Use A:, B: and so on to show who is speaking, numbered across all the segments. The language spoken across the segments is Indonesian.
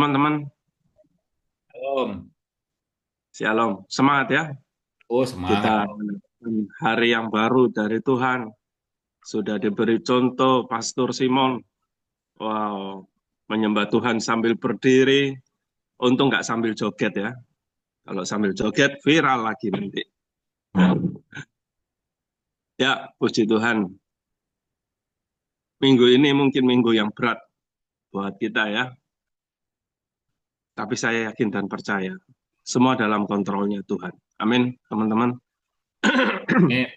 A: teman-teman.
B: Om.
A: Shalom. Semangat ya.
B: Oh,
A: Kita
B: semangat.
A: menemukan hari yang baru dari Tuhan. Sudah diberi contoh Pastor Simon. Wow. Menyembah Tuhan sambil berdiri. Untung nggak sambil joget ya. Kalau sambil joget viral lagi nanti. Ya, puji Tuhan. Minggu ini mungkin minggu yang berat buat kita ya. Tapi saya yakin dan percaya. Semua dalam kontrolnya Tuhan. Amin, teman-teman.
B: Nih,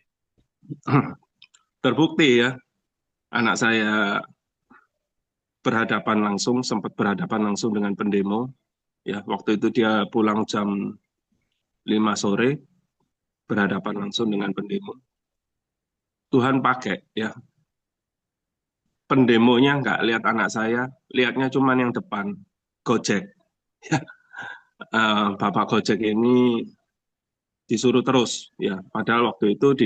A: Terbukti ya, anak saya berhadapan langsung, sempat berhadapan langsung dengan pendemo. Ya, waktu itu dia pulang jam 5 sore, berhadapan langsung dengan pendemo. Tuhan pakai, ya, pendemonya nggak lihat anak saya, lihatnya cuma yang depan, Gojek. Ya, Bapak Gojek ini disuruh terus, ya, padahal waktu itu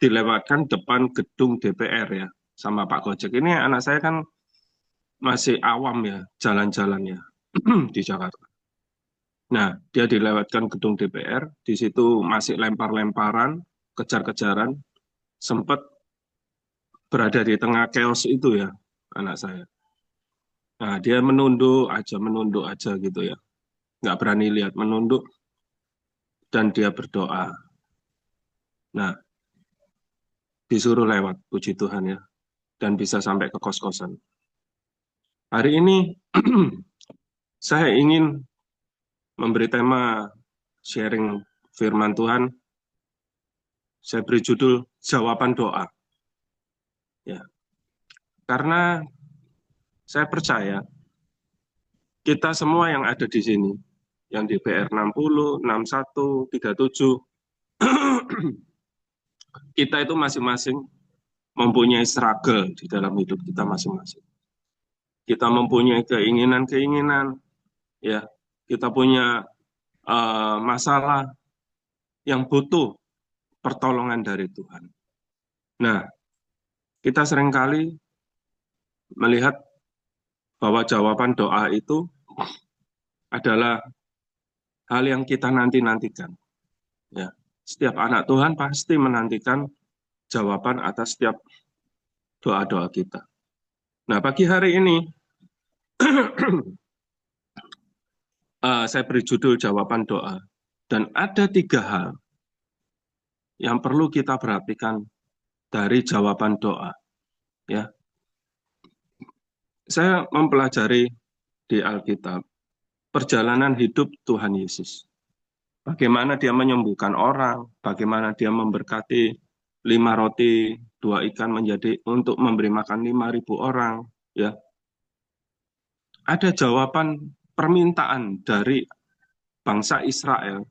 A: dilewatkan depan gedung DPR ya, sama Pak Gojek. Ini anak saya kan masih awam ya, jalan-jalan ya, di Jakarta. Nah, dia dilewatkan gedung DPR, di situ masih lempar-lemparan, kejar-kejaran, sempat berada di tengah chaos itu ya, anak saya. Nah, dia menunduk aja gitu ya. Nggak berani lihat, menunduk, dan dia berdoa. Nah, disuruh lewat, puji Tuhan ya, dan bisa sampai ke kos-kosan. Hari ini, saya ingin memberi tema sharing firman Tuhan, saya beri judul, Jawaban Doa. Ya, karena saya percaya kita semua yang ada di sini, yang di PR 60, 61, 37, kita itu masing-masing mempunyai struggle di dalam hidup kita masing-masing. Kita mempunyai keinginan-keinginan, ya, kita punya masalah yang butuh pertolongan dari Tuhan. Nah, kita seringkali melihat bahwa jawaban doa itu adalah hal yang kita nanti-nantikan. Ya, setiap anak Tuhan pasti menantikan jawaban atas setiap doa-doa kita. Nah, pagi hari ini saya beri judul jawaban doa. Dan ada tiga hal yang perlu kita perhatikan dari jawaban doa. Ya, saya mempelajari di Alkitab perjalanan hidup Tuhan Yesus. Bagaimana dia menyembuhkan orang, bagaimana dia memberkati 5 roti, 2 ikan menjadi untuk memberi makan 5.000 orang. Ya, ada jawaban permintaan dari bangsa Israel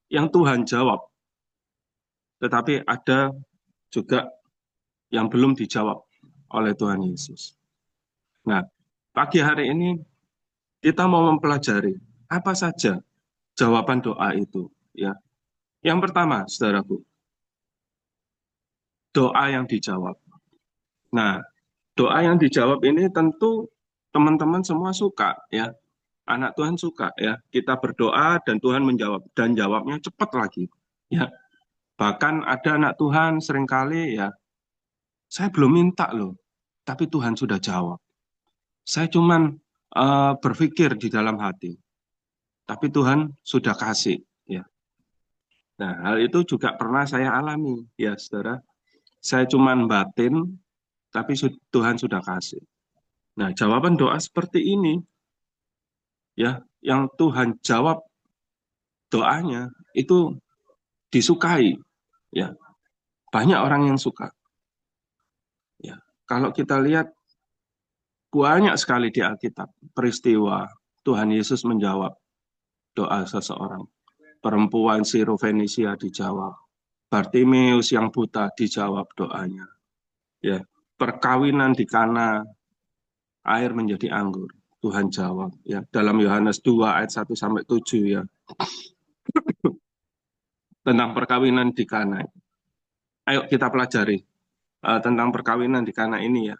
A: yang Tuhan jawab, tetapi ada juga yang belum dijawab oleh Tuhan Yesus. Nah, pagi hari ini kita mau mempelajari apa saja jawaban doa itu. Ya, yang pertama, saudaraku, doa yang dijawab. Nah, doa yang dijawab ini tentu teman-teman semua suka, ya. Anak Tuhan suka, ya. Kita berdoa dan Tuhan menjawab dan jawabnya cepat lagi, ya. Bahkan ada anak Tuhan seringkali ya, saya belum minta loh, tapi Tuhan sudah jawab. Saya cuman berpikir di dalam hati, tapi Tuhan sudah kasih. Ya. Nah, hal itu juga pernah saya alami, ya saudara. Saya cuman batin, tapi Tuhan sudah kasih. Nah, jawaban doa seperti ini, ya, yang Tuhan jawab doanya itu disukai, ya. Banyak orang yang suka. Ya. Kalau kita lihat banyak sekali di Alkitab peristiwa Tuhan Yesus menjawab doa seseorang. Perempuan Sirofenisia dijawab. Bartimeus yang buta dijawab doanya. Ya, perkawinan di Kana, air menjadi anggur. Tuhan jawab. Ya, dalam Yohanes 2 ayat 1 sampai 7 ya. Tentang perkawinan di Kana. Ayo kita pelajari tentang perkawinan di Kana ini ya.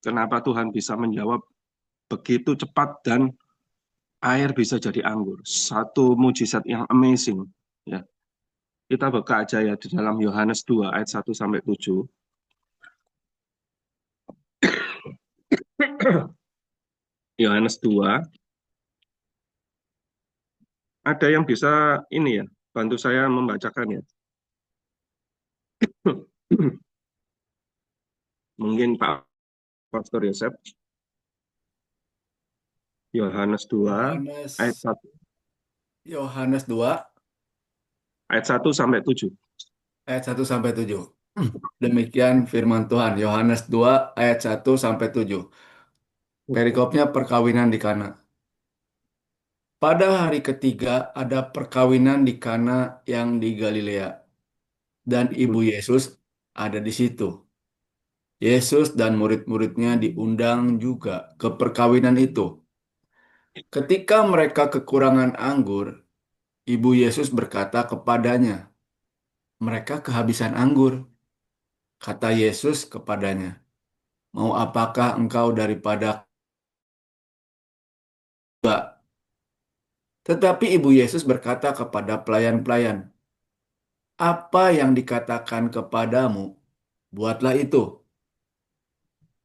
A: Kenapa Tuhan bisa menjawab begitu cepat dan air bisa jadi anggur. Satu mujizat yang amazing. Ya, kita buka aja ya di dalam Yohanes 2 ayat 1 sampai 7. Yohanes 2, ada yang bisa ini ya, bantu saya membacakan ya. Mungkin Pak Pastor Yosef. Yohanes 2 ayat
B: Yohanes
A: 1
B: Yohanes 2
A: ayat 1 sampai 7.
B: ayat 1 sampai 7. Demikian firman Tuhan. Yohanes 2 ayat 1 sampai 7. Perikopnya perkawinan di Kana. Pada hari ketiga ada perkawinan di Kana yang di Galilea, dan ibu Yesus ada di situ. Yesus dan murid-muridnya diundang juga ke perkawinan itu. Ketika mereka kekurangan anggur, ibu Yesus berkata kepadanya, "Mereka kehabisan anggur." Kata Yesus kepadanya, "Mau apakah engkau daripada Mbak?" Tetapi ibu Yesus berkata kepada pelayan-pelayan, "Apa yang dikatakan kepadamu, buatlah itu."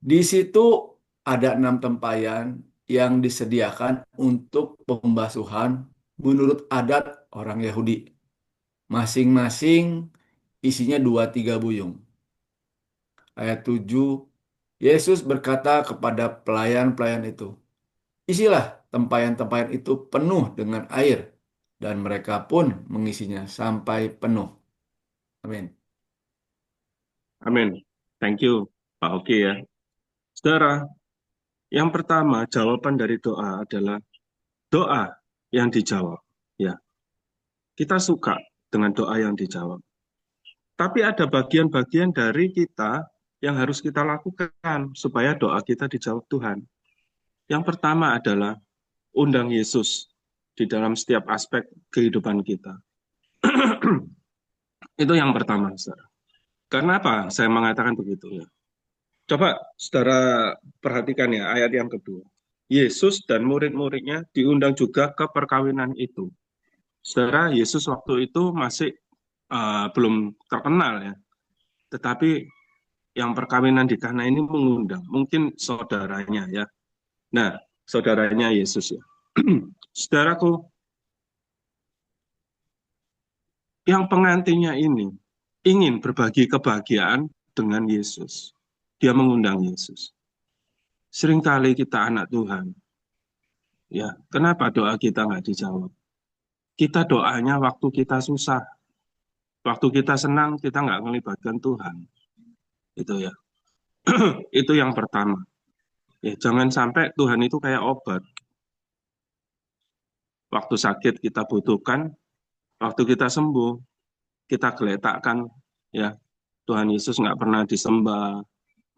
B: Di situ ada 6 tempayan yang disediakan untuk pembasuhan menurut adat orang Yahudi. Masing-masing isinya 2-3 buyung. Ayat 7, Yesus berkata kepada pelayan-pelayan itu, "Isilah tempayan-tempayan itu penuh dengan air." Dan mereka pun mengisinya sampai penuh. Amin.
A: Amin. Thank you, Pak Oki ya. Saudara, yang pertama jawaban dari doa adalah doa yang dijawab. Ya, kita suka dengan doa yang dijawab. Tapi ada bagian-bagian dari kita yang harus kita lakukan supaya doa kita dijawab Tuhan. Yang pertama adalah undang Yesus di dalam setiap aspek kehidupan kita. Itu yang pertama, saudara. Karena apa saya mengatakan begitu ya? Coba saudara perhatikan ya ayat yang kedua. Yesus dan murid-muridnya diundang juga ke perkawinan itu. Saudara, Yesus waktu itu masih belum terkenal ya. Tetapi yang perkawinan di Kana ini mengundang. Mungkin saudaranya ya. Nah, saudaranya Yesus ya. Saudaraku, yang pengantinnya ini ingin berbagi kebahagiaan dengan Yesus. Dia mengundang Yesus. Seringkali kita anak Tuhan, ya, kenapa doa kita nggak dijawab? Kita doanya waktu kita susah, waktu kita senang kita nggak melibatkan Tuhan, itu ya. Itu yang pertama. Ya, jangan sampai Tuhan itu kayak obat. Waktu sakit kita butuhkan, waktu kita sembuh kita geletakkan, ya. Tuhan Yesus nggak pernah disembah,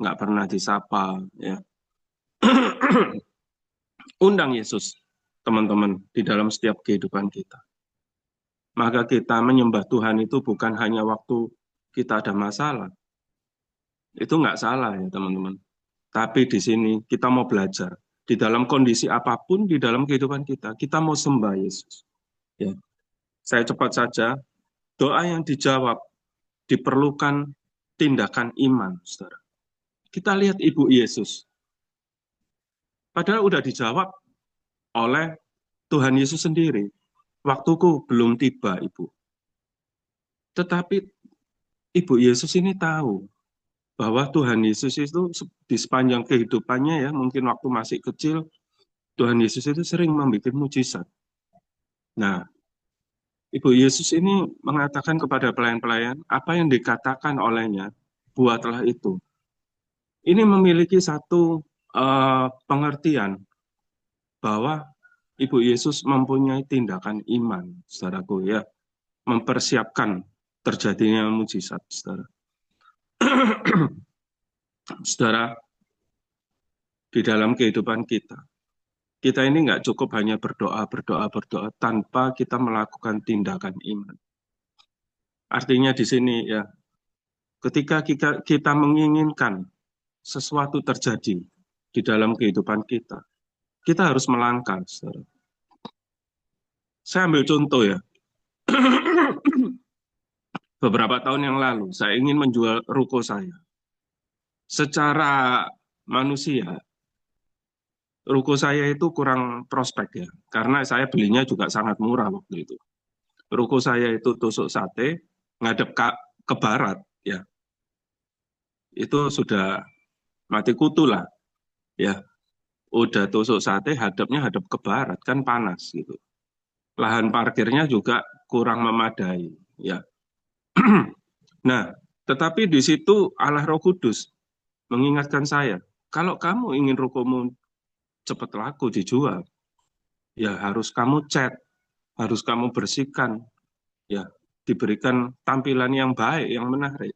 A: nggak pernah disapa, ya. Undang Yesus, teman-teman, di dalam setiap kehidupan kita. Maka kita menyembah Tuhan itu bukan hanya waktu kita ada masalah. Itu nggak salah ya teman-teman. Tapi di sini kita mau belajar. Di dalam kondisi apapun di dalam kehidupan kita mau sembah Yesus. Ya. Saya cepat saja, doa yang dijawab diperlukan tindakan iman, saudara. Kita lihat Ibu Yesus. Padahal udah dijawab oleh Tuhan Yesus sendiri. Waktuku belum tiba, Ibu. Tetapi Ibu Yesus ini tahu bahwa Tuhan Yesus itu di sepanjang kehidupannya ya, mungkin waktu masih kecil, Tuhan Yesus itu sering membuat mujizat. Nah, Ibu Yesus ini mengatakan kepada pelayan-pelayan, apa yang dikatakan olehnya, buatlah itu. Ini memiliki satu pengertian bahwa Ibu Yesus mempunyai tindakan iman, saudaraku ya, mempersiapkan terjadinya mujizat, saudara. Saudara, di dalam kehidupan kita ini nggak cukup hanya berdoa, berdoa, berdoa tanpa kita melakukan tindakan iman. Artinya di sini ya, ketika kita menginginkan sesuatu terjadi di dalam kehidupan kita harus melangkah, saudara. Saya ambil contoh ya. Beberapa tahun yang lalu, saya ingin menjual ruko saya. Secara manusia, ruko saya itu kurang prospek ya, karena saya belinya juga sangat murah waktu itu. Ruko saya itu tusuk sate, ngadep ke barat, ya. Itu sudah mati kutu lah, ya. Udah tusuk sate, hadapnya hadap ke barat, kan panas gitu. Lahan parkirnya juga kurang memadai, ya. Nah, tetapi di situ Allah Roh Kudus mengingatkan saya, kalau kamu ingin rukomu cepat laku dijual, ya harus kamu cat, harus kamu bersihkan, ya diberikan tampilan yang baik, yang menarik.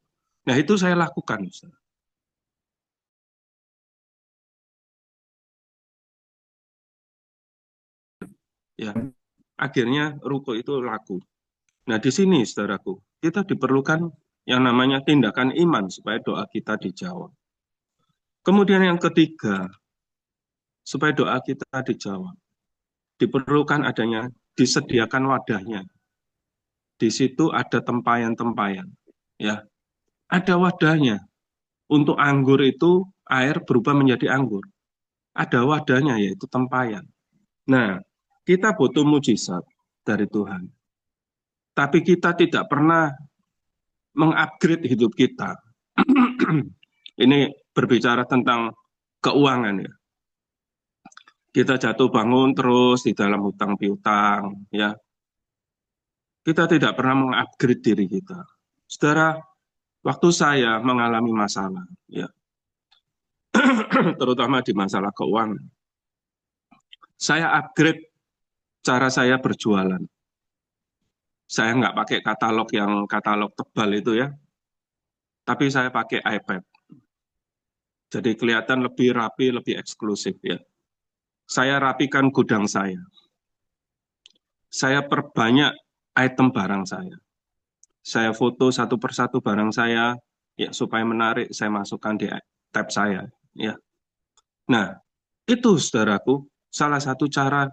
A: Nah itu saya lakukan, Ustaz. Ya akhirnya ruko itu laku. Nah di sini, saudaraku, kita diperlukan yang namanya tindakan iman supaya doa kita dijawab. Kemudian yang ketiga, supaya doa kita dijawab, diperlukan adanya disediakan wadahnya. Di situ ada tempayan-tempayan, ya ada wadahnya. Untuk anggur itu air berubah menjadi anggur. Ada wadahnya yaitu tempayan. Nah, kita butuh mujizat dari Tuhan. Tapi kita tidak pernah mengupgrade hidup kita. Ini berbicara tentang keuangan ya. Kita jatuh bangun terus di dalam hutang piutang ya. Kita tidak pernah mengupgrade diri kita. Saudara, waktu saya mengalami masalah ya, terutama di masalah keuangan, saya upgrade cara saya berjualan. Saya nggak pakai katalog yang katalog tebal itu ya, tapi saya pakai iPad. Jadi kelihatan lebih rapi, lebih eksklusif ya. Saya rapikan gudang saya. Saya perbanyak item barang saya. Saya foto satu persatu barang saya ya supaya menarik, saya masukkan di tab saya ya. Nah, itu saudaraku salah satu cara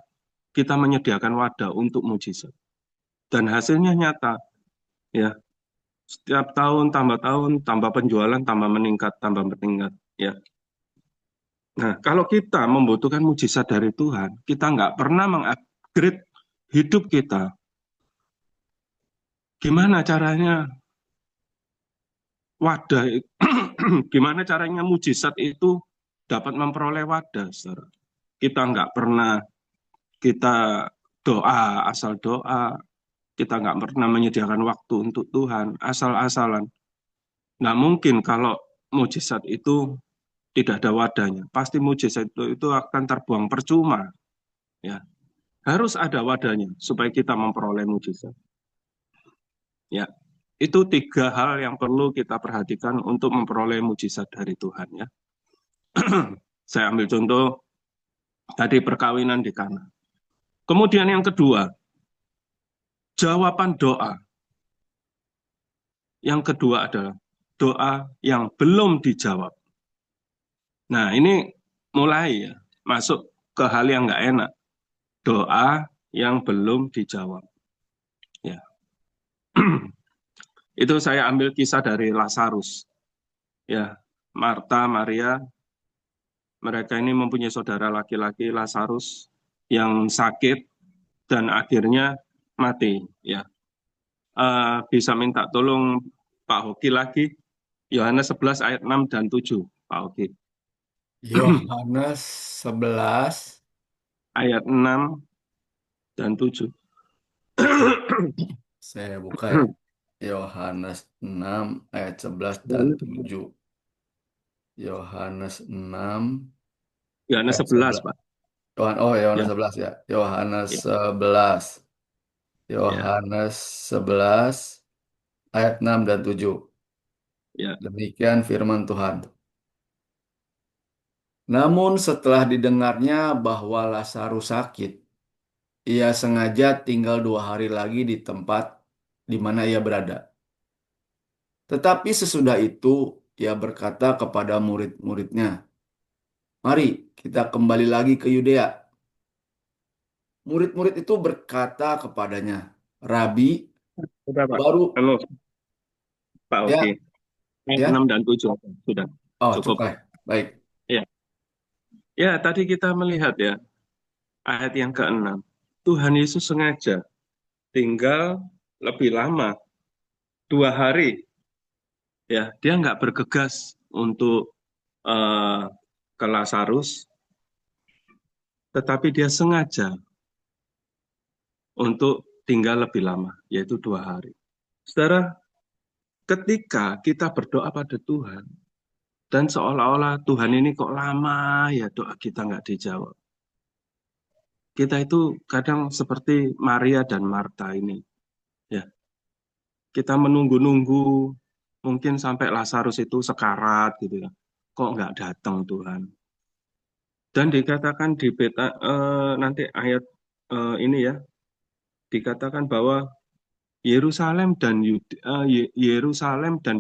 A: kita menyediakan wadah untuk mujizat. Dan hasilnya nyata ya. Setiap tahun, tambah penjualan, tambah meningkat, tambah meningkat ya. Nah, kalau kita membutuhkan mujizat dari Tuhan, kita nggak pernah mengupgrade hidup kita. Gimana caranya wadah, gimana caranya mujizat itu dapat memperoleh wadah, saudara. Kita nggak pernah, kita doa, asal doa, kita nggak pernah menyediakan waktu untuk Tuhan, asal-asalan. Nggak mungkin kalau mujizat itu tidak ada wadahnya. Pasti mujizat itu akan terbuang percuma. Ya, harus ada wadahnya supaya kita memperoleh mujizat. Ya, itu tiga hal yang perlu kita perhatikan untuk memperoleh mujizat dari Tuhan. Ya, saya ambil contoh tadi perkawinan di Kana. Kemudian yang kedua, jawaban doa. Yang kedua adalah doa yang belum dijawab. Nah, ini mulai ya masuk ke hal yang nggak enak. Doa yang belum dijawab. Ya, itu saya ambil kisah dari Lazarus. Ya, Marta, Maria, mereka ini mempunyai saudara laki-laki Lazarus yang sakit dan akhirnya mati. Ya, bisa minta tolong Pak Hoki lagi. Yohanes 11 ayat 6 dan 7, Pak Hoki.
B: Yohanes 11.
A: Ayat 6 dan 7.
B: Oke, saya buka ya. Yohanes 6 ayat 11 dan 7. Yohanes 6
A: Yohanes
B: ayat
A: 11,
B: 11.
A: Pak.
B: Oh, Yohanes
A: Ya,
B: 11 ya. Yohanes
A: ya,
B: 11.
A: ya,
B: Yohanes 11 ayat 6 dan 7.
A: ya.
B: Demikian firman Tuhan. Namun setelah didengarnya bahwa Lazarus sakit, ia sengaja tinggal 2 hari lagi di tempat di mana ia berada. Tetapi sesudah itu ia berkata kepada murid-muridnya, "Mari kita kembali lagi ke Yudea." Murid-murid itu berkata kepadanya, Rabi,
A: Sudah, Pak.
B: baru
A: Halo, Pak Oki.
B: ya,
A: Ayat 6
B: ya.
A: dan 7. Sudah.
B: Oh,
A: Cukup.
B: cukup. Baik.
A: Ya. Ya, tadi kita melihat ya, ayat yang ke-6. Tuhan Yesus sengaja tinggal lebih lama, 2 hari. Ya, dia nggak bergegas untuk eh, ke Lazarus, tetapi dia sengaja untuk tinggal lebih lama, yaitu 2 hari. Saudara, ketika kita berdoa pada Tuhan, dan seolah-olah Tuhan ini kok lama ya doa kita nggak dijawab. Kita itu kadang seperti Maria dan Marta ini. Ya, kita menunggu-nunggu, mungkin sampai Lazarus itu sekarat gitu ya. Kok nggak datang Tuhan? Dan dikatakan di nanti ayat ini ya, dikatakan bahwa Yerusalem dan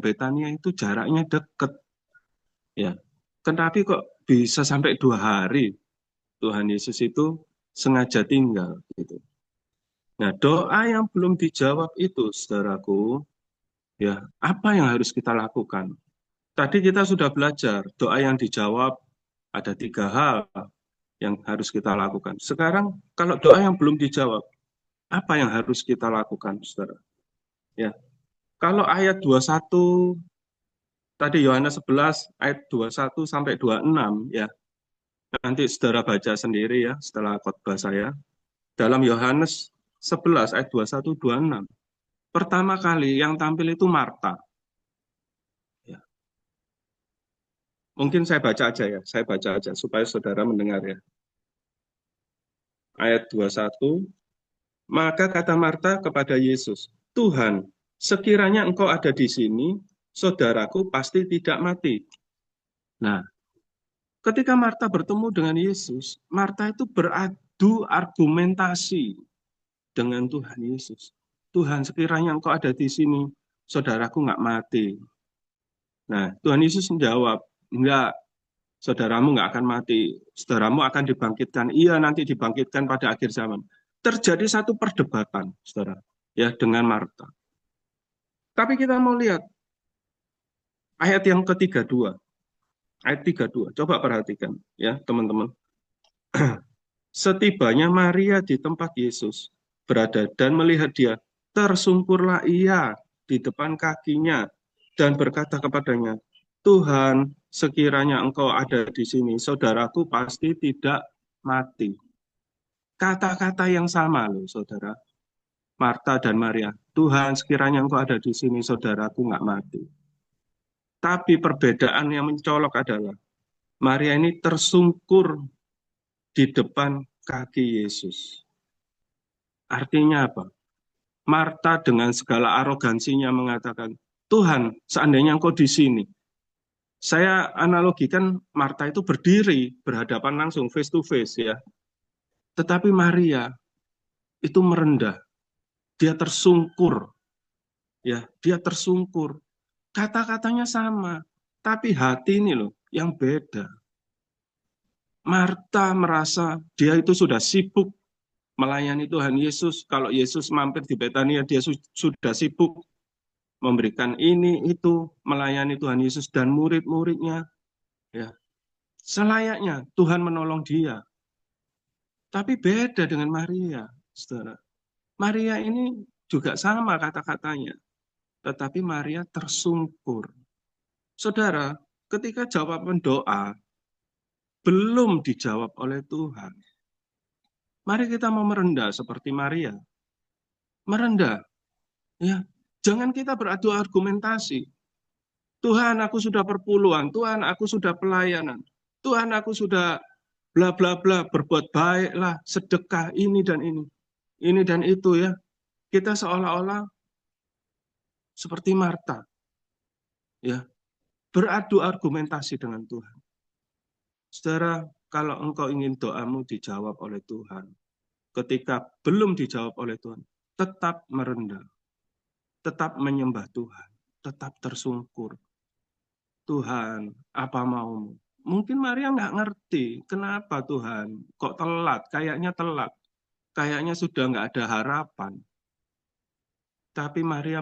A: Betania itu jaraknya dekat ya. Tetapi kok bisa sampai 2 hari Tuhan Yesus itu sengaja tinggal gitu. Nah, doa yang belum dijawab itu, saudaraku, ya, apa yang harus kita lakukan? Tadi kita sudah belajar, doa yang dijawab ada 3 hal yang harus kita lakukan. Sekarang, kalau doa yang belum dijawab, apa yang harus kita lakukan, saudara? Ya, kalau ayat 21, tadi Yohanes 11, ayat 21 sampai 26, ya, nanti saudara baca sendiri ya, setelah khotbah saya. Dalam Yohanes 11, ayat 21, 26. Pertama kali yang tampil itu Marta. Ya, mungkin saya baca aja ya, saya baca aja supaya saudara mendengar ya. Ayat 21, maka kata Marta kepada Yesus, Tuhan, sekiranya engkau ada di sini, saudaraku pasti tidak mati. Nah, ketika Marta bertemu dengan Yesus, Marta itu beradu argumentasi dengan Tuhan Yesus. Tuhan, sekiranya engkau ada di sini, saudaraku nggak mati. Nah, Tuhan Yesus menjawab, enggak, saudaramu nggak akan mati. Saudaramu akan dibangkitkan. Iya, nanti dibangkitkan pada akhir zaman. Terjadi satu perdebatan, saudara, ya, dengan Marta. Tapi kita mau lihat ayat yang ke-32. Ayat 32. Coba perhatikan, ya, teman-teman. Setibanya Maria di tempat Yesus berada dan melihat dia, tersungkurlah ia di depan kakinya dan berkata kepadanya, Tuhan, sekiranya engkau ada di sini, saudaraku pasti tidak mati. Kata-kata yang sama loh, saudara. Marta dan Maria, Tuhan, sekiranya engkau ada di sini, saudaraku nggak mati. Tapi perbedaan yang mencolok adalah, Maria ini tersungkur di depan kaki Yesus. Artinya apa? Marta dengan segala arogansinya mengatakan, Tuhan, seandainya engkau di sini. Saya analogikan Marta itu berdiri, berhadapan langsung, face to face ya. Tetapi Maria itu merendah, dia tersungkur, ya, dia tersungkur. Kata-katanya sama, tapi hati ini loh yang beda. Marta merasa dia itu sudah sibuk melayani Tuhan Yesus. Kalau Yesus mampir di Betania, dia sudah sibuk memberikan ini, itu, melayani Tuhan Yesus dan murid-muridnya. Ya, selayaknya Tuhan menolong dia. Tapi beda dengan Maria, saudara. Maria ini juga sama kata-katanya. Tetapi Maria tersungkur. Saudara, ketika jawaban doa belum dijawab oleh Tuhan, mari kita mau merendah seperti Maria. Merendah, ya. Jangan kita beradu argumentasi. Tuhan, aku sudah perpuluhan. Tuhan, aku sudah pelayanan. Tuhan, aku sudah bla bla bla, berbuat baiklah, sedekah ini dan ini. Ini dan itu ya. Kita seolah-olah seperti Marta, ya, beradu argumentasi dengan Tuhan. Saudara, kalau engkau ingin doamu dijawab oleh Tuhan, ketika belum dijawab oleh Tuhan, tetap merendah, tetap menyembah Tuhan, tetap tersungkur. Tuhan, apa maumu? Mungkin Maria nggak ngerti, kenapa Tuhan? Kok telat? Kayaknya telat. kayaknya sudah nggak ada harapan. Tapi Maria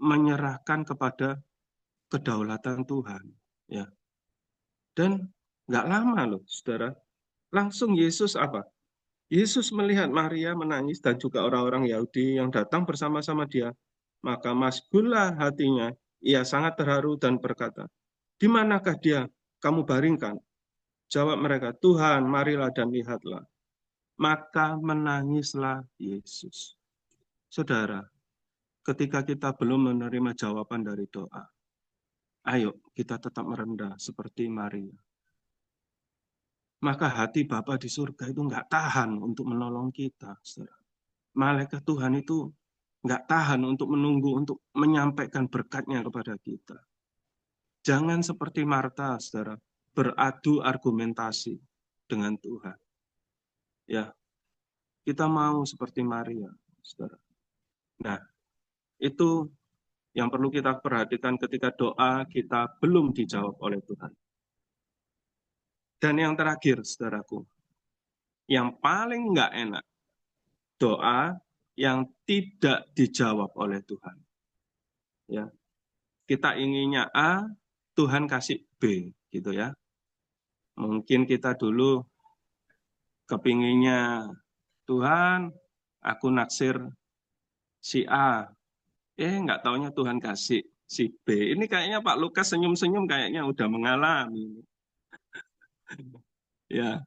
A: menyerahkan kepada kedaulatan Tuhan. Ya. Dan nggak lama loh, saudara. Langsung Yesus apa? Yesus melihat Maria menangis dan juga orang-orang Yahudi yang datang bersama-sama dia. Maka masgullah hatinya. Ia sangat terharu dan berkata, di manakah dia kamu baringkan? Jawab mereka, Tuhan, marilah dan lihatlah. Maka menangislah Yesus. Saudara, ketika kita belum menerima jawaban dari doa, ayo kita tetap merendah seperti Maria. Maka hati Bapa di surga itu nggak tahan untuk menolong kita, saudara. Malaikat Tuhan itu nggak tahan untuk menunggu, untuk menyampaikan berkatnya kepada kita. Jangan seperti Marta, saudara, beradu argumentasi dengan Tuhan. Ya, kita mau seperti Maria, saudara. Nah, itu yang perlu kita perhatikan ketika doa kita belum dijawab oleh Tuhan. Dan yang terakhir, saudaraku, yang paling nggak enak, doa yang tidak dijawab oleh Tuhan. Ya, kita inginnya A, Tuhan kasih B, gitu ya. Mungkin kita dulu kepinginnya Tuhan, aku naksir si A, nggak taunya Tuhan kasih si B. Ini kayaknya Pak Lukas senyum-senyum kayaknya udah mengalami. Ya,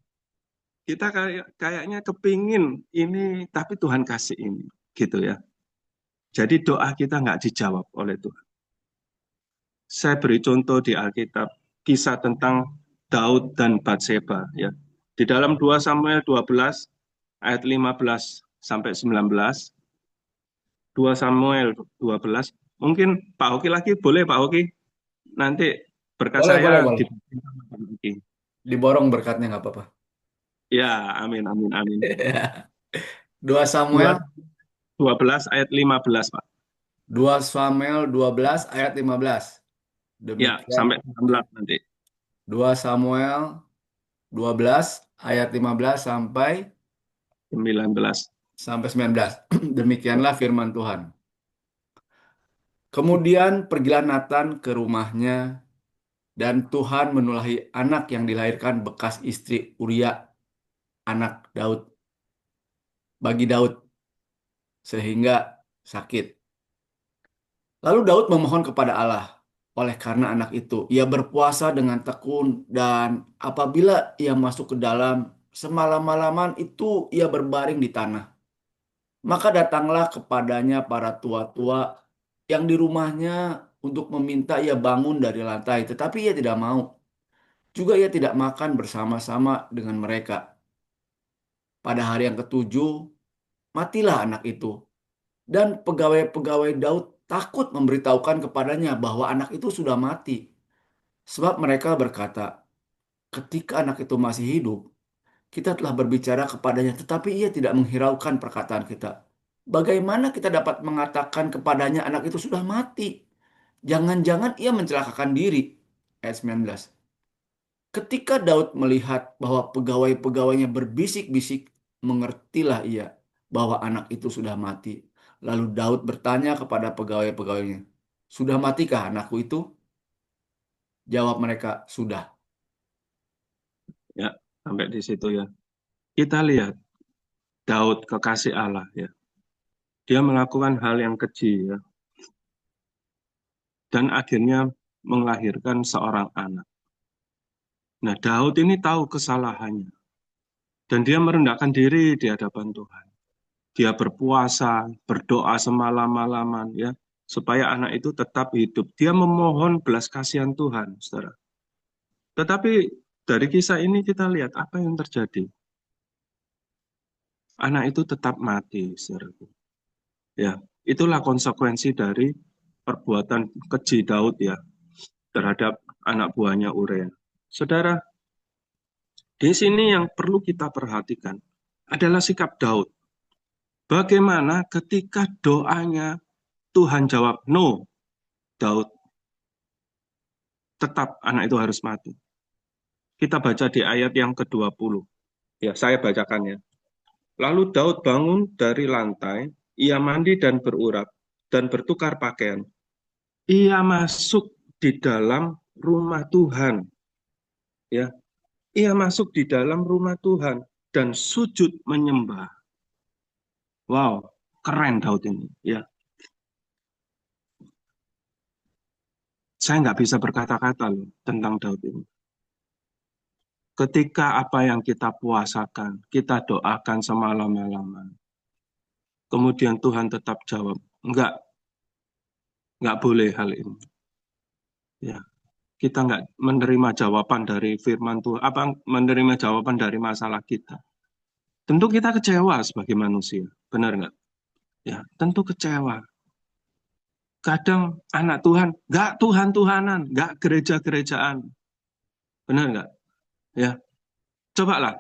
A: kita kayaknya kepingin ini, tapi Tuhan kasih ini, gitu ya. Jadi doa kita nggak dijawab oleh Tuhan. Saya beri contoh di Alkitab, kisah tentang Daud dan Batseba. Ya. Di dalam 2 Samuel 12, ayat 15 sampai 19, 2 Samuel 12, mungkin Pak Hoki lagi, boleh Pak Hoki? Nanti berkat
B: Boleh, boleh,
A: saya
B: boleh. Diborong berkatnya nggak apa-apa.
A: Ya, amin, amin, amin.
B: 2
A: 2,
B: Samuel
A: 12 ayat 15, Pak.
B: 2 Samuel 12 ayat 15.
A: Ya,
B: Demikian
A: sampai 19 nanti.
B: 2 Samuel 12 ayat 15 sampai
A: 19.
B: 19. Demikianlah firman Tuhan. Kemudian pergilah Nathan ke rumahnya dan Tuhan menulahi anak yang dilahirkan bekas istri Uria, anak Daud, bagi Daud, sehingga sakit. Lalu Daud memohon kepada Allah oleh karena anak itu. Ia berpuasa dengan tekun dan apabila ia masuk ke dalam semalam-malaman itu ia berbaring di tanah. Maka datanglah kepadanya para tua-tua yang di rumahnya untuk meminta ia bangun dari lantai. Tetapi ia tidak mau. Juga ia tidak makan bersama-sama dengan mereka. Pada hari yang ketujuh, matilah anak itu. Dan pegawai-pegawai Daud takut memberitahukan kepadanya bahwa anak itu sudah mati. Sebab mereka berkata, ketika anak itu masih hidup, kita telah berbicara kepadanya, tetapi ia tidak menghiraukan perkataan kita. Bagaimana kita dapat mengatakan kepadanya anak itu sudah mati? Jangan-jangan ia mencelakakan diri. Ayat 19. Ketika Daud melihat bahwa pegawai-pegawainya berbisik-bisik, mengertilah ia bahwa anak itu sudah mati. Lalu Daud bertanya kepada pegawai-pegawainya, sudah matikah anakku itu? Jawab mereka, sudah.
A: Ya, sampai di situ ya. Kita lihat Daud kekasih Allah ya. Dia melakukan hal yang keji ya. Dan akhirnya melahirkan seorang anak. Nah, Daud ini tahu kesalahannya. Dan dia merendahkan diri di hadapan Tuhan. Dia berpuasa, berdoa semalam-malaman ya, supaya anak itu tetap hidup. Dia memohon belas kasihan Tuhan, saudara. Tetapi dari kisah ini kita lihat apa yang terjadi. Anak itu tetap mati, saudara. Ya, itulah konsekuensi dari perbuatan keji Daud ya terhadap anak buahnya Urea. Saudara, di sini yang perlu kita perhatikan adalah sikap Daud. Bagaimana ketika doanya Tuhan jawab no, Daud tetap anak itu harus mati. Kita baca di ayat yang ke-20. Ya, saya bacakan ya. Lalu Daud bangun dari lantai, ia mandi dan berurap, dan bertukar pakaian. Ia masuk di dalam rumah Tuhan, ya. Ia masuk di dalam rumah Tuhan dan sujud menyembah. Wow, keren Daud ini, ya. Saya nggak bisa berkata-kata loh tentang Daud ini. Ketika apa yang kita puasakan, kita doakan semalam-malaman, kemudian Tuhan tetap jawab, nggak boleh hal ini. Ya, kita nggak menerima jawaban dari firman Tuhan, apa menerima jawaban dari masalah kita. Tentu kita kecewa sebagai manusia, benar nggak? Ya, tentu kecewa. Kadang anak Tuhan, nggak Tuhan-Tuhanan, nggak gereja-gerejaan, benar nggak? Ya, cobalah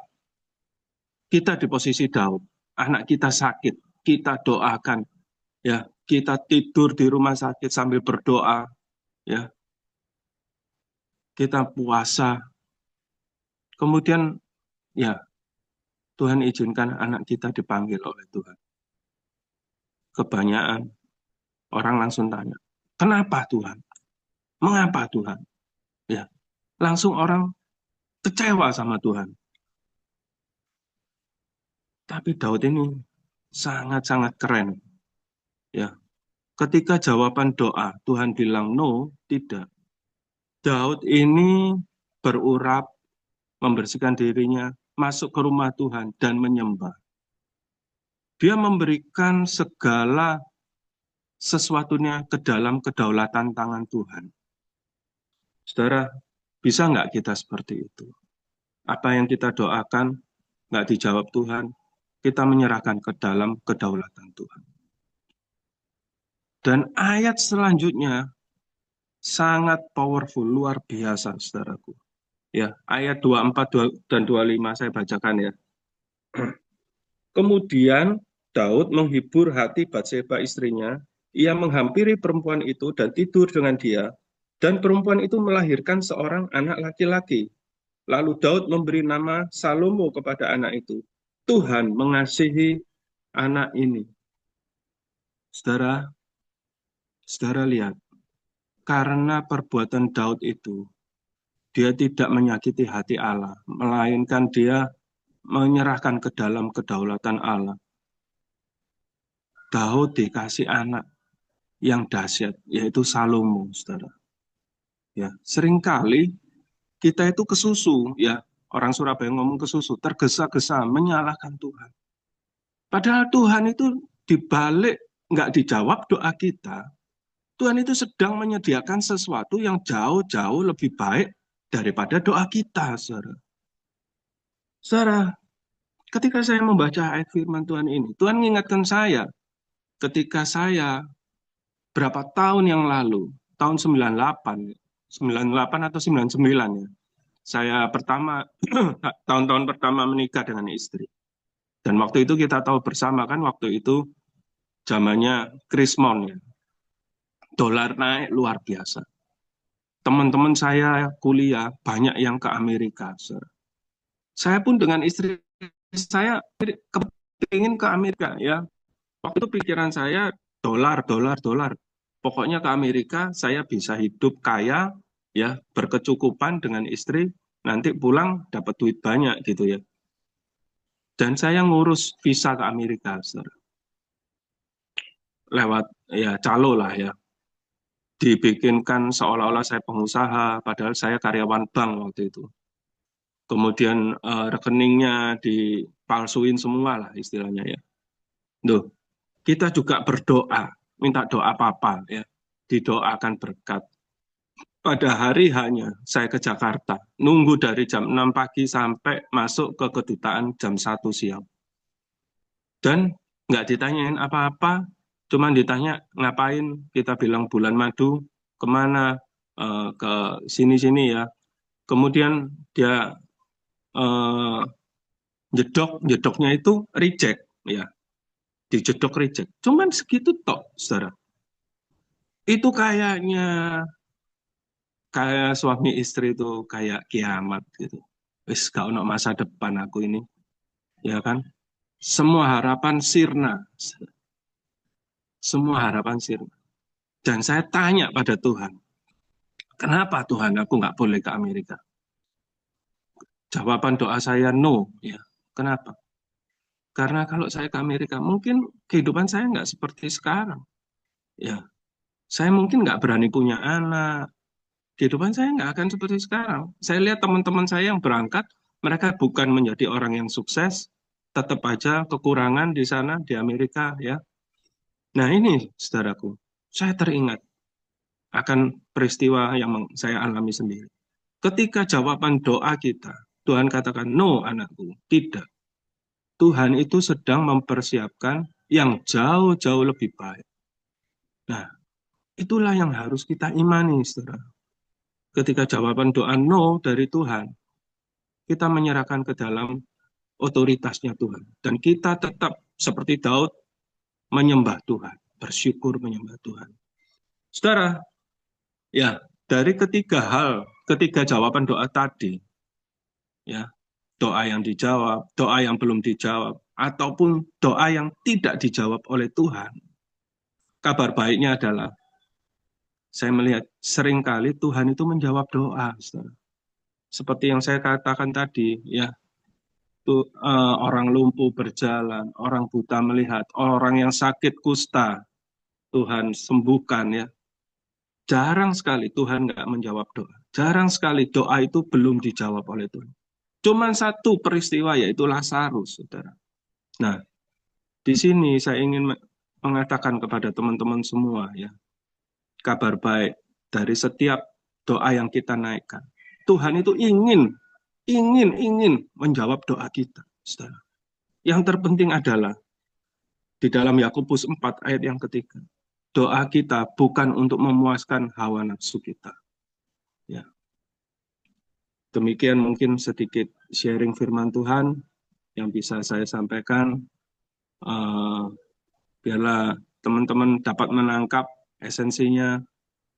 A: kita di posisi Daud, anak kita sakit, kita doakan, ya, kita tidur di rumah sakit sambil berdoa, ya, kita puasa, kemudian, ya, Tuhan izinkan anak kita dipanggil oleh Tuhan. Kebanyakan orang langsung tanya, kenapa Tuhan? Mengapa Tuhan? Ya, langsung orang kecewa sama Tuhan. Tapi Daud ini sangat-sangat keren. Ya, ketika jawaban doa Tuhan bilang no, tidak. Daud ini berurap, membersihkan dirinya, masuk ke rumah Tuhan dan menyembah. Dia memberikan segala sesuatunya ke dalam kedaulatan tangan Tuhan. Saudara, bisa nggak kita seperti itu? Apa yang kita doakan nggak dijawab Tuhan, kita menyerahkan ke dalam kedaulatan Tuhan. Dan ayat selanjutnya sangat powerful, luar biasa, saudaraku. Ya, ayat 24 dan 25 saya bacakan ya. Kemudian Daud menghibur hati Batseba istrinya, ia menghampiri perempuan itu dan tidur dengan dia, dan perempuan itu melahirkan seorang anak laki-laki. Lalu Daud memberi nama Salomo kepada anak itu. Tuhan mengasihi anak ini. Saudara, saudara lihat, karena perbuatan Daud itu, dia tidak menyakiti hati Allah, melainkan dia menyerahkan ke dalam kedaulatan Allah. Daud dikasih anak yang dahsyat, yaitu Salomo, saudara. Ya, seringkali kita itu kesusu, ya, orang Surabaya ngomong kesusu, tergesa-gesa menyalahkan Tuhan. Padahal Tuhan itu dibalik nggak dijawab doa kita, Tuhan itu sedang menyediakan sesuatu yang jauh-jauh lebih baik daripada doa kita, saudara. Saudara, ketika saya membaca ayat firman Tuhan ini, Tuhan mengingatkan saya ketika saya berapa tahun yang lalu, tahun 98, 98 atau 99 ya, saya pertama, tahun-tahun pertama menikah dengan istri. Dan waktu itu kita tahu bersama kan, waktu itu zamannya Krismon ya, dolar naik luar biasa. Teman-teman saya kuliah, banyak yang ke Amerika. Saya pun dengan istri saya kepingin ke Amerika ya. Waktu itu pikiran saya dolar, dolar, dolar. Pokoknya ke Amerika saya bisa hidup kaya, ya, berkecukupan dengan istri, nanti pulang dapat duit banyak gitu ya. Dan saya ngurus visa ke Amerika, saudara. Lewat ya calo lah ya. Dibikinkan seolah-olah saya pengusaha, padahal saya karyawan bank waktu itu. Kemudian rekeningnya dipalsuin semua lah istilahnya ya. Duh, kita juga berdoa, minta doa papa ya, didoakan berkat. Pada hari hanya saya ke Jakarta, nunggu dari jam 6 pagi sampai masuk ke kedutaan jam 1 siang. Dan nggak ditanyain apa-apa, cuman ditanya ngapain, kita bilang bulan madu, kemana, ke sini-sini ya. Kemudian dia eh, jedoknya itu reject ya, dijedok reject. Cuman segitu tok, saudara. Itu kayaknya kayak suami istri itu kayak kiamat gitu. Wis gak ono masa depan aku ini, ya kan? semua harapan sirna, semua harapan sirna. Dan saya tanya pada Tuhan, kenapa Tuhan aku nggak boleh ke Amerika? Jawaban doa saya no, ya. Kenapa? Karena kalau saya ke Amerika, mungkin kehidupan saya nggak seperti sekarang. Ya, saya mungkin nggak berani punya anak. Kehidupan saya nggak akan seperti sekarang. Saya lihat teman-teman saya yang berangkat, mereka bukan menjadi orang yang sukses, tetap aja kekurangan di sana di Amerika, ya. Nah ini, saudaraku, saya teringat akan peristiwa yang saya alami sendiri. Ketika jawaban doa kita, Tuhan katakan, no anakku, tidak. Tuhan itu sedang mempersiapkan yang jauh-jauh lebih baik. Nah, itulah yang harus kita imani, saudara. Ketika jawaban doa no dari Tuhan, kita menyerahkan ke dalam otoritasnya Tuhan. Dan kita tetap seperti Daud menyembah Tuhan, bersyukur menyembah Tuhan. Saudara, ya, dari ketiga jawaban doa tadi, ya, doa yang dijawab, doa yang belum dijawab, ataupun doa yang tidak dijawab oleh Tuhan, kabar baiknya adalah saya melihat seringkali Tuhan itu menjawab doa, saudara. Seperti yang saya katakan tadi, ya, tuh, orang lumpuh berjalan, orang buta melihat, orang yang sakit kusta, Tuhan sembuhkan, ya. Jarang sekali Tuhan nggak menjawab doa. Jarang sekali doa itu belum dijawab oleh Tuhan. Cuman satu peristiwa yaitu Lazarus, saudara. Nah, di sini saya ingin mengatakan kepada teman-teman semua, ya, kabar baik dari setiap doa yang kita naikkan. Tuhan itu ingin menjawab doa kita, saudara. Yang terpenting adalah di dalam Yakobus 4 ayat yang ketiga, doa kita bukan untuk memuaskan hawa nafsu kita. Ya, demikian mungkin sedikit sharing firman Tuhan yang bisa saya sampaikan. Uh, Biarlah teman-teman dapat menangkap esensinya,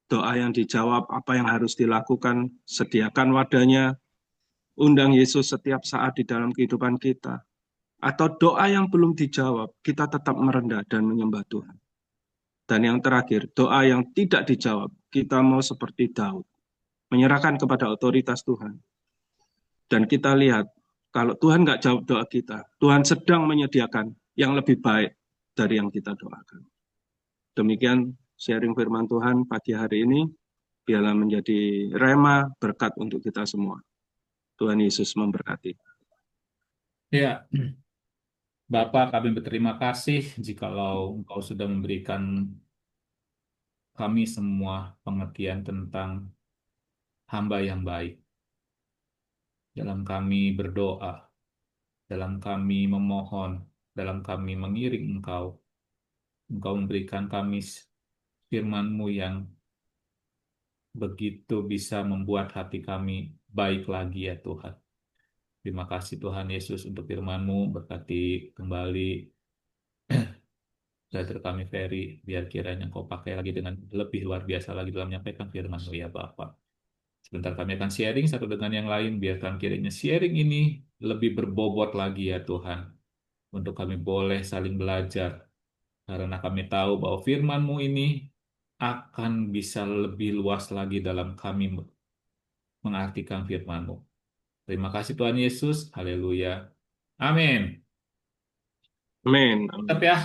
A: doa yang dijawab, apa yang harus dilakukan, sediakan wadahnya, undang Yesus setiap saat di dalam kehidupan kita. Atau doa yang belum dijawab, kita tetap merendah dan menyembah Tuhan. Dan yang terakhir, doa yang tidak dijawab, kita mau seperti Daud, menyerahkan kepada otoritas Tuhan. Dan kita lihat, kalau Tuhan nggak jawab doa kita, Tuhan sedang menyediakan yang lebih baik dari yang kita doakan. Demikian sharing firman Tuhan pagi hari ini, biarlah menjadi rema berkat untuk kita semua. Tuhan Yesus memberkati.
C: Ya, Bapak, kami berterima kasih jikalau Engkau sudah memberikan kami semua pengertian tentang hamba yang baik. Dalam kami berdoa, dalam kami memohon, dalam kami mengiring Engkau. Engkau memberikan kami firman-Mu yang begitu bisa membuat hati kami baik lagi ya Tuhan. Terima kasih Tuhan Yesus untuk firman-Mu, berkati kembali Brother kami Ferry, biar kiranya Engkau pakai lagi dengan lebih luar biasa lagi dalam menyampaikan firman-Mu ya Bapak. Sebentar kami akan sharing satu dengan yang lain, biarkan kiranya sharing ini lebih berbobot lagi ya Tuhan. Untuk kami boleh saling belajar, karena kami tahu bahwa firman-Mu ini akan bisa lebih luas lagi dalam kami mengartikan firman-Mu. Terima kasih Tuhan Yesus, haleluya. Amin.
A: Amin.
C: Tetap
A: Amin.
C: ya,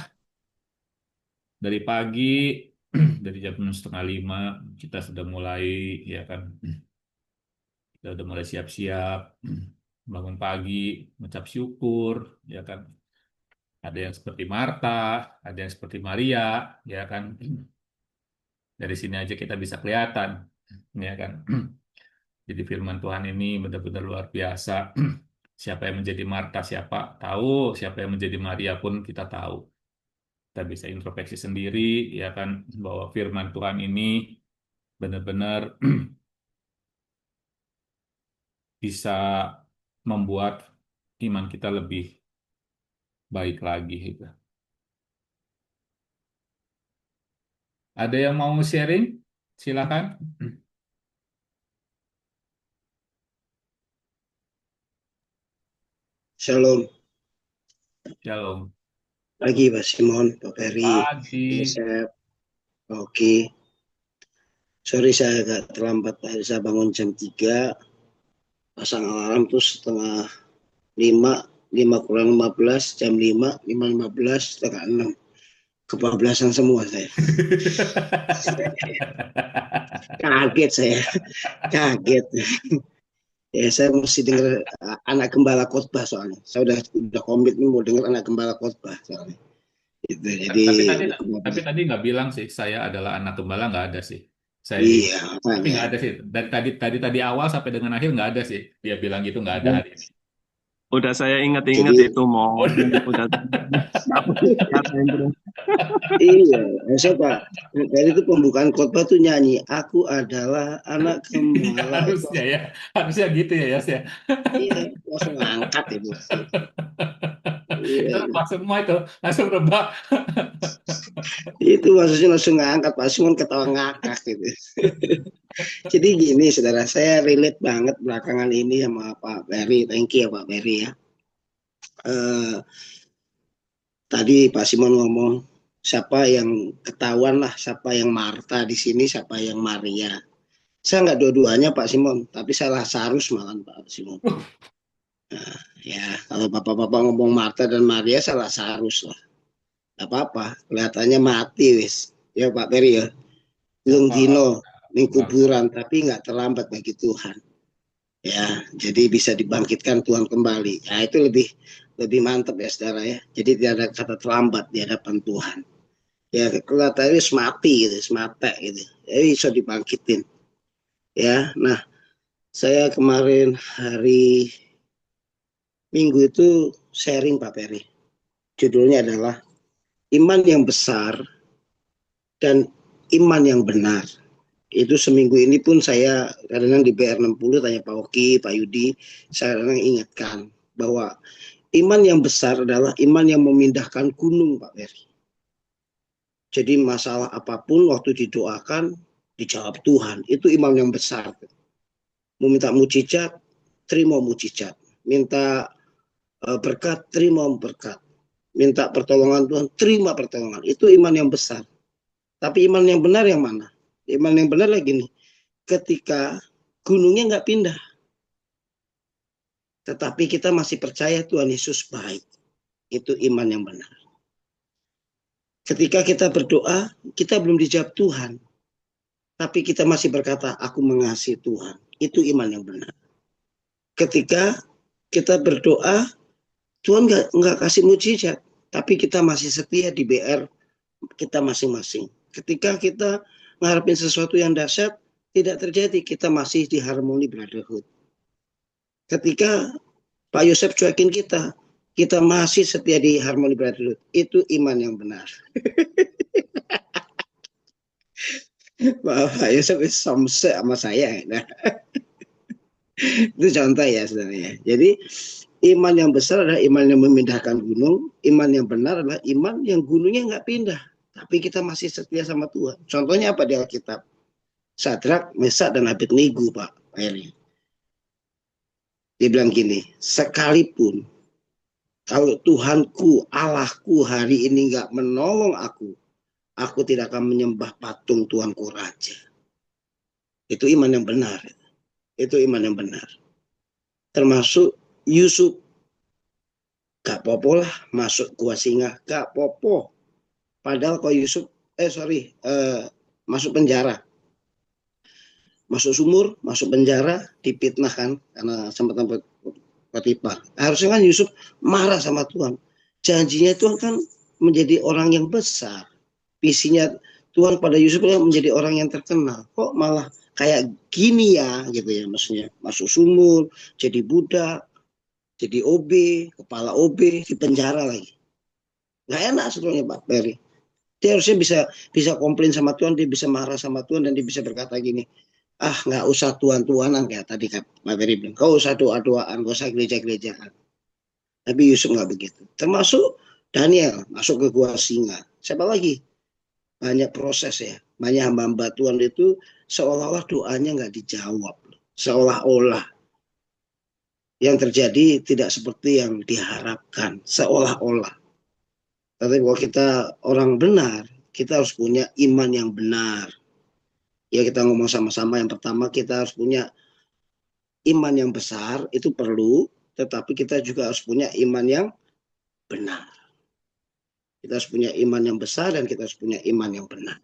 C: dari pagi, dari jam 4:30, kita sudah mulai, ya kan, kita udah mulai siap-siap, bangun pagi, mengucap syukur, ya kan. Ada yang seperti Marta, ada yang seperti Maria, ya kan. Dari sini aja kita bisa kelihatan, ya kan. Jadi firman Tuhan ini benar-benar luar biasa. Siapa yang menjadi Marta, siapa tahu, siapa yang menjadi Maria pun kita tahu. Kita bisa introspeksi sendiri, ya kan, bahwa firman Tuhan ini benar-benar bisa membuat iman kita lebih baik lagi. Gitu. Ada yang mau sharing? Silakan.
D: Shalom.
C: Shalom.
D: Pagi Pak Simon, Pak Ferry,
C: Pagi.
D: Yosef, Oke. Sorry saya agak terlambat, Pak. Saya bangun jam 3, pasang alarm tuh setengah 5, 5 kurang 15, jam 5, 5:15, setengah 6. Kebablasan semua saya. Kaget saya, kaget. Ya saya mesti dengar anak gembala khotbah soalnya. Saya udah komitmen mau dengar anak gembala khotbah soalnya. Gitu. Jadi
C: Tapi tadi nggak bilang sih saya adalah anak gembala, nggak ada sih. Saya
D: iya,
C: tapi nggak
D: makanya.
C: ada sih. Dari tadi awal sampai dengan akhir nggak ada sih. Dia bilang gitu nggak ada hari ini.
A: Udah saya ingat-ingat
D: Jadi
A: itu mau, udah siapa yang terus.
D: iya, saya Pak. Dari itu pembukaan khotbah tuh nyanyi, aku adalah anak
C: Iya,
D: gembala. Itu
C: harusnya ya. Harusnya gitu ya, Yas ya.
D: iya, langsung ngangkat itu.
C: Itu
D: Iya,
C: rebah semua itu. Langsung rebah.
D: itu maksudnya langsung ngangkat. Pak Simon ketawa ngakak gitu. Jadi gini, saudara, saya relate banget belakangan ini sama Pak Ferry. Thank you ya Pak Ferry ya. Eh, Tadi Pak Simon ngomong, siapa yang ketahuan lah, siapa yang Marta di sini, siapa yang Maria. Saya nggak dua-duanya Pak Simon, tapi saya Lazarus malah Pak Simon. Ya, kalau bapak-bapak ngomong Marta dan Maria salah Lazarus lah. Gak apa-apa, kelihatannya mati wis. Ya Pak Peri ya. Belum dino ning kuburan, tapi nggak terlambat bagi Tuhan. Ya, jadi bisa dibangkitkan Tuhan kembali. Ya, itu lebih mantap ya saudara ya. Jadi tidak ada kata terlambat di hadapan Tuhan. Ya, kelihatannya mati gitu, mati gitu. Ya, bisa dibangkitin. Ya, nah saya kemarin hari Minggu itu sharing Pak Peri. Judulnya adalah iman yang besar dan iman yang benar. Itu seminggu ini pun saya kadang-kadang di BR 60 tanya Pak Oki, Pak Yudi, saya kadang ingatkan bahwa iman yang besar adalah iman yang memindahkan gunung Pak Peri. Jadi masalah apapun waktu didoakan dijawab Tuhan. Itu iman yang besar. Meminta mujizat, terima mujizat. Minta berkat, terima berkat. Minta pertolongan Tuhan, terima pertolongan. Itu iman yang besar. Tapi iman yang benar yang mana? Iman yang benar lagi nih. Ketika gunungnya nggak pindah. Tetapi kita masih percaya Tuhan Yesus baik. Itu iman yang benar. Ketika kita berdoa, kita belum dijawab Tuhan. Tapi kita masih berkata, aku mengasihi Tuhan. Itu iman yang benar. Ketika kita berdoa, Tuhan nggak kasih mujizat. Tapi kita masih setia di BR kita masing-masing. Ketika kita ngarepin sesuatu yang dahsyat, tidak terjadi. Kita masih di harmoni brotherhood. Ketika Pak Yosef cuekin kita masih setia di harmoni brotherhood. Itu iman yang benar. Pak Yosef samse sama saya. Nah, itu contoh ya sebenarnya. Jadi iman yang besar adalah iman yang memindahkan gunung. Iman yang benar adalah iman yang gunungnya nggak pindah. Tapi kita masih setia sama Tuhan. Contohnya apa di Alkitab? Sadrak, Mesak, dan Abednego, Pak Heri. Dia bilang gini, sekalipun kalau Tuhanku, Allahku hari ini nggak menolong aku tidak akan menyembah patung Tuhanku Raja. Itu iman yang benar. Itu iman yang benar. Termasuk Yusuf. Gak popo lah masuk gua singa. Gak popo. Padahal kalau Yusuf, masuk penjara. Masuk sumur, masuk penjara, dipitnah kan. Karena sempat Potifar. Harusnya kan Yusuf marah sama Tuhan. Janjinya Tuhan kan menjadi orang yang besar. Visinya Tuhan pada Yusuf menjadi orang yang terkenal. Kok malah kayak gini ya gitu ya. Maksudnya masuk sumur, jadi budak, jadi OB, kepala OB, di penjara lagi. Nggak enak sebetulnya Pak Ferry. Dia harusnya bisa komplain sama Tuhan, dia bisa marah sama Tuhan, dan dia bisa berkata gini, nggak usah Tuhan-Tuhanan kayak tadi Pak Ferry bilang, kau usah doa-doaan, kau usah gereja-gerejaan. Tapi Yusuf nggak begitu. Termasuk Daniel masuk ke gua singa. Siapa lagi? Banyak proses ya. Banyak hamba-hamba Tuhan itu seolah-olah doanya nggak dijawab. Seolah-olah. yang terjadi tidak seperti yang diharapkan, seolah-olah. Tapi kalau kita orang benar, kita harus punya iman yang benar. Ya kita ngomong sama-sama, yang pertama kita harus punya iman yang besar, itu perlu, tetapi kita juga harus punya iman yang benar. Kita harus punya iman yang besar dan kita harus punya iman yang benar.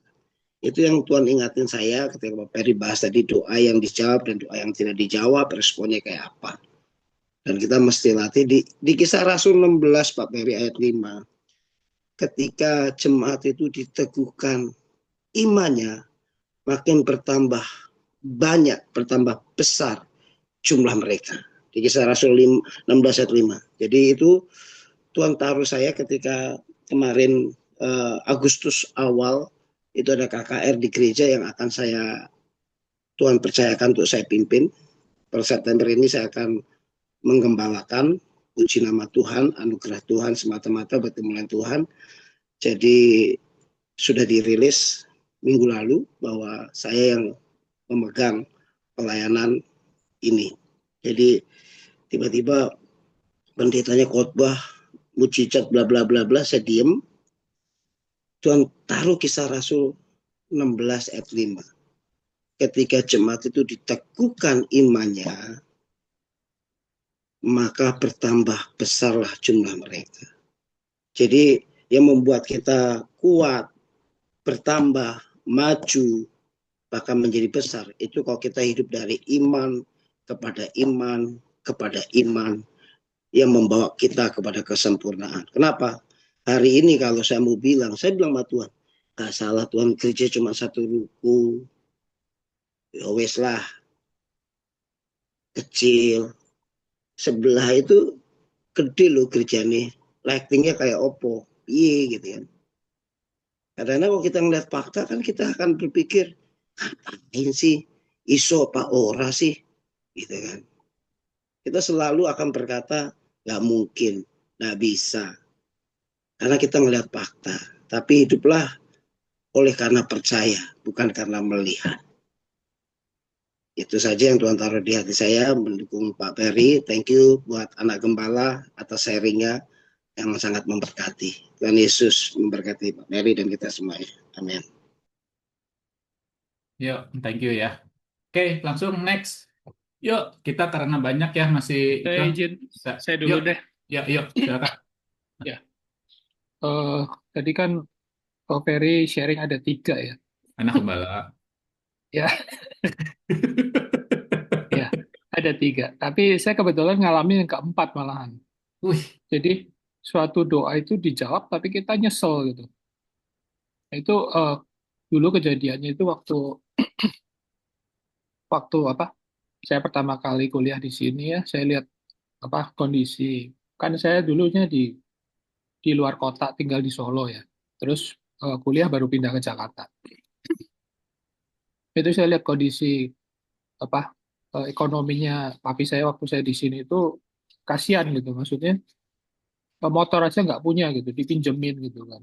D: Itu yang Tuhan ingatin saya ketika Pak Peri bahas tadi, doa yang dijawab dan doa yang tidak dijawab, responnya kayak apa. Dan kita mesti latih di Kisah Rasul 16 Pak Peri ayat 5. Ketika jemaat itu diteguhkan imannya, makin bertambah banyak, bertambah besar jumlah mereka. Di Kisah Rasul 16 ayat 5. Jadi itu Tuhan taruh saya ketika kemarin Agustus awal, itu ada KKR di gereja yang akan Tuhan percayakan untuk saya pimpin. Per September ini saya akan menggembalakan, puji nama Tuhan, anugerah Tuhan semata-mata buat kemuliaan Tuhan. Jadi sudah dirilis minggu lalu bahwa saya yang memegang pelayanan ini. Jadi tiba-tiba pendetanya khotbah, mujizat bla bla bla bla, saya diem. Tuhan taruh Kisah Rasul 16 ayat 5. Ketika jemaat itu diteguhkan imannya, maka bertambah besarlah jumlah mereka. Jadi yang membuat kita kuat, bertambah, maju, bahkan menjadi besar, itu kalau kita hidup dari iman kepada iman kepada iman yang membawa kita kepada kesempurnaan. Kenapa? Hari ini kalau saya mau bilang, saya bilang sama Tuhan, gak salah Tuhan, gereja cuma satu ruku, ya wes lah, kecil. Sebelah itu gede loh gerejanya, lightingnya kayak opo, iya gitu kan. Karena kalau kita ngeliat fakta kan kita akan berpikir, ngapain sih, iso apa ora sih, gitu kan. Kita selalu akan berkata, nggak mungkin, nggak bisa, karena kita ngeliat fakta. Tapi hiduplah oleh karena percaya, bukan karena melihat. Itu saja yang Tuhan taruh di hati saya, mendukung Pak Peri. Thank you buat anak gembala atas sharingnya yang sangat memberkati. Tuhan Yesus memberkati Pak Peri dan kita semuanya. Amin.
C: Yuk, thank you ya. Oke, langsung next. Yuk, kita karena banyak ya masih
E: Saya
C: itu.
E: izin, saya dulu
C: Yuk,
E: deh.
C: yuk, silakan.
E: Ya, tadi kan Pak Ferry sharing ada 3 ya.
C: Anak gembala.
E: Ya, ya, ada 3. Tapi saya kebetulan ngalamin yang keempat malahan.
C: Wih,
E: Jadi suatu doa itu dijawab, tapi kita nyesel gitu. Itu dulu kejadiannya itu waktu waktu apa? Saya pertama kali kuliah di sini ya. Saya lihat apa kondisi. Kan saya dulunya di luar kota, tinggal di Solo ya. Terus kuliah baru pindah ke Jakarta. Itu saya lihat kondisi apa ekonominya papi saya waktu saya di sini itu kasihan gitu, maksudnya motor aja nggak punya gitu, dipinjemin gitu kan.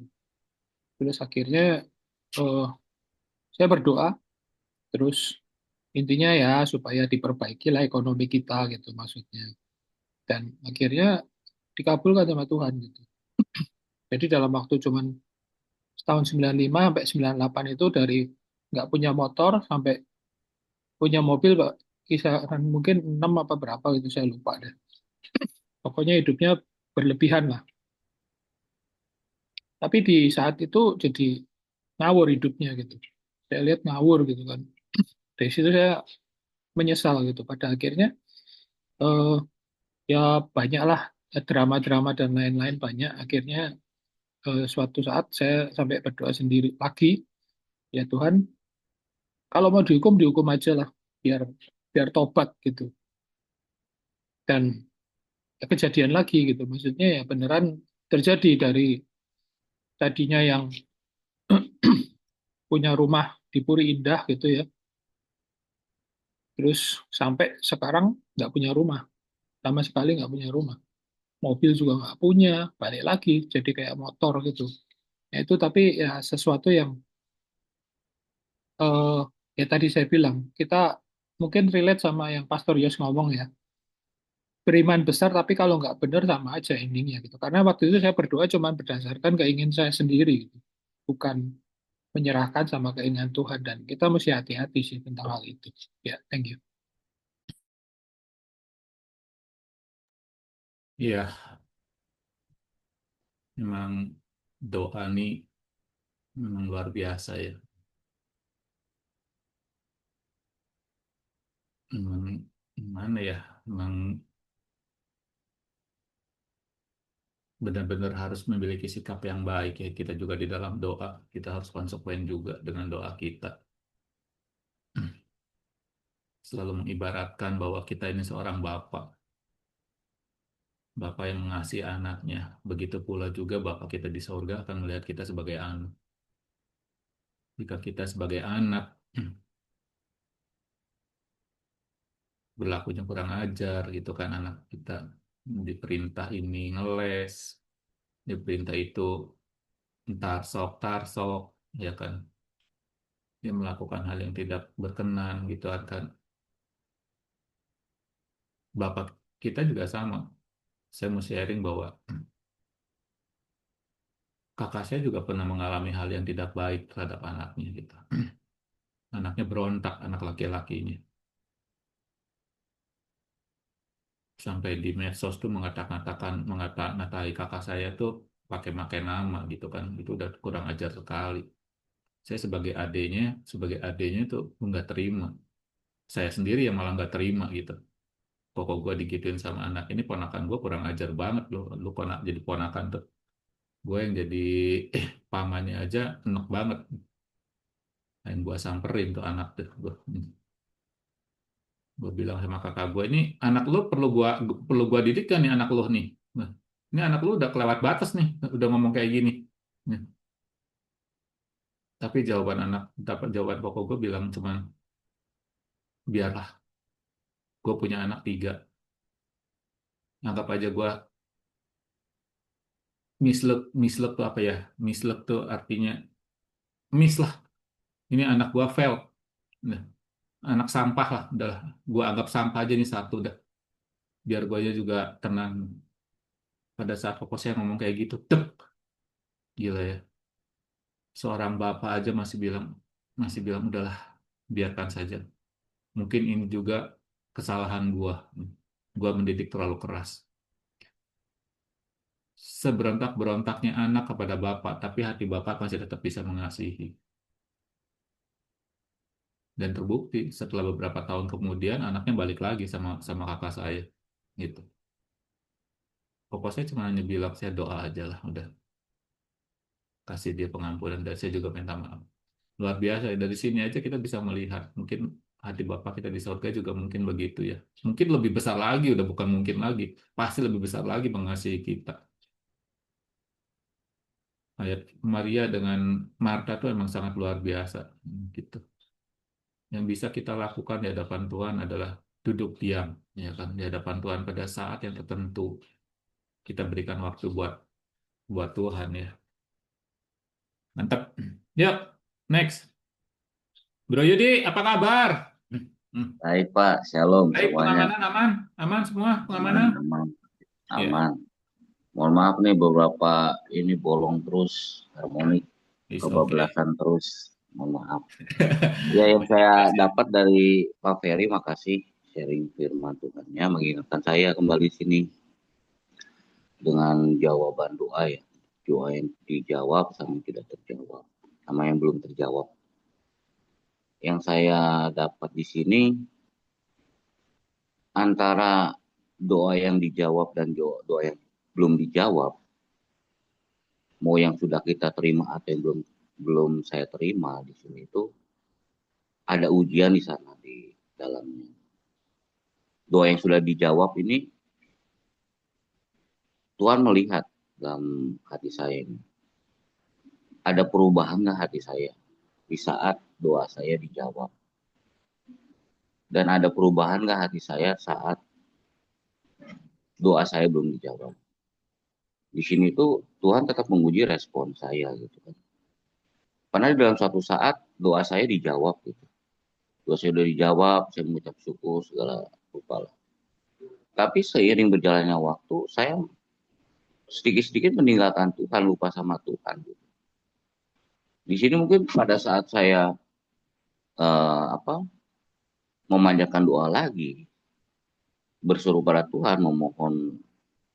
E: Terus akhirnya eh, saya berdoa, terus intinya ya supaya diperbaiki lah ekonomi kita gitu maksudnya, dan akhirnya dikabulkan sama Tuhan gitu. Jadi dalam waktu cuman tahun 95 sampai 98 itu, dari nggak punya motor sampai punya mobil Pak, kisaran mungkin 6 apa berapa gitu saya lupa deh. Pokoknya hidupnya berlebihan lah. Tapi di saat itu jadi ngawur hidupnya gitu. Saya lihat ngawur gitu kan. Dari situ saya menyesal gitu. Pada akhirnya eh, ya banyaklah drama-drama dan lain-lain banyak. Akhirnya suatu saat saya sampai berdoa sendiri lagi, ya Tuhan, kalau mau dihukum dihukum aja lah, biar biar tobat gitu. Dan ya kejadian lagi gitu. Maksudnya ya beneran terjadi, dari tadinya yang punya rumah di Puri Indah gitu ya, terus sampai sekarang nggak punya rumah, sama sekali nggak punya rumah, mobil juga nggak punya, balik lagi jadi kayak motor gitu. Ya itu, tapi ya sesuatu yang eh, ya tadi saya bilang, kita mungkin relate sama yang Pastor Yos ngomong ya, beriman besar, tapi kalau nggak benar sama aja endingnya gitu. Karena waktu itu saya berdoa cuma berdasarkan keinginan saya sendiri gitu. Bukan menyerahkan sama keinginan Tuhan, dan kita mesti hati-hati sih tentang hal itu. Ya, thank you.
C: Iya, memang doa nih memang luar biasa ya. Memang gimana ya? Memang benar-benar harus memiliki sikap yang baik ya. Kita juga di dalam doa, kita harus konsekuen juga dengan doa kita. Selalu mengibaratkan bahwa kita ini seorang bapak. Bapak yang mengasihi anaknya. Begitu pula juga Bapak kita di sorga akan melihat kita sebagai anak. Jika kita sebagai anak berlakunya kurang ajar gitu kan, anak kita diperintah ini ngeles, diperintah itu tarsok tarsok, ya kan, dia melakukan hal yang tidak berkenan gitu kan. Bapak kita juga sama. Saya mau sharing bahwa kakak saya juga pernah mengalami hal yang tidak baik terhadap anaknya gitu. Anaknya berontak, anak laki-lakinya. Sampai di medsos tuh mengata-ngatai kakak saya tuh pakai nama gitu kan. Itu udah kurang ajar sekali. Saya sebagai adenya tuh nggak terima. Saya sendiri yang malah nggak terima gitu. Kok gue digituin sama anak ini, ponakan gue kurang ajar banget loh. Lu jadi ponakan tuh. Gue yang jadi pamannya aja enak banget. Yang gue samperin tuh anak tuh. Gue bilang sama kakak gue, ini anak lu perlu gua didik kan nih anak lu nih. Nah, ini anak lu udah kelewat batas nih, udah ngomong kayak gini. Nah, tapi jawaban pokok gue bilang cuman, biarlah, gue punya anak 3. Anggap aja gue mislek, mislek tuh apa ya? Mislek tuh artinya miss lah. Ini anak gue fail. Nah, anak sampah lah, udah, gue anggap sampah aja nih satu dah. Biar gue aja juga tenang. Pada saat pokok saya ngomong kayak gitu, tep, gila ya. Seorang bapak aja masih bilang udahlah, biarkan saja. Mungkin ini juga kesalahan gua. Gua mendidik terlalu keras. Seberontak-berontaknya anak kepada bapak, tapi hati bapak masih tetap bisa mengasihi. Dan terbukti setelah beberapa tahun kemudian anaknya balik lagi sama sama kakak saya, gitu. Pokoknya saya cuma hanya bilang, saya doa aja lah, udah kasih dia pengampunan, dan saya juga minta maaf. Luar biasa ya. Dari sini aja kita bisa melihat mungkin hati Bapak kita di surga juga mungkin begitu ya. Mungkin lebih besar lagi, udah bukan mungkin lagi, pasti lebih besar lagi mengasihi kita. Ayat Maria dengan Marta itu emang sangat luar biasa gitu. Yang bisa kita lakukan di hadapan Tuhan adalah duduk diam, ya kan, di hadapan Tuhan pada saat yang tertentu. Kita berikan waktu buat buat Tuhan ya. Mantap. Yuk, next. Bro Yudi, apa kabar?
F: Baik Pak, Shalom
C: Baik,
F: semuanya.
C: pengamanan aman? Aman semua
F: Aman,
C: pengamanan?
F: aman,
C: Ya,
F: aman. Mohon maaf nih beberapa ini bolong terus, harmonik
C: it's okay.
F: kebablasan terus. Mohon maaf. Ya yang saya dapat dari Pak Ferry, makasih sharing firman Tuhannya, mengingatkan saya kembali sini dengan jawaban doa ya. Doa yang dijawab sama yang tidak terjawab, sama yang belum terjawab. Yang saya dapat di sini antara doa yang dijawab dan doa yang belum dijawab, mau yang sudah kita terima atau yang belum saya terima di sini itu ada ujian di sana di dalamnya. Doa yang sudah dijawab ini Tuhan melihat dalam hati saya ini. Ada perubahan nggak hati saya di saat doa saya dijawab? Dan ada perubahan nggak hati saya saat doa saya belum dijawab? Di sini tuh Tuhan tetap menguji respon saya gitu kan. Karena di dalam suatu saat doa saya dijawab gitu. Doa saya sudah dijawab, saya mengucap syukur segala rupa lah. Tapi seiring berjalannya waktu, saya sedikit-sedikit meninggalkan Tuhan, lupa sama Tuhan. Di sini mungkin pada saat saya apa memanjatkan doa lagi, berseru pada Tuhan, memohon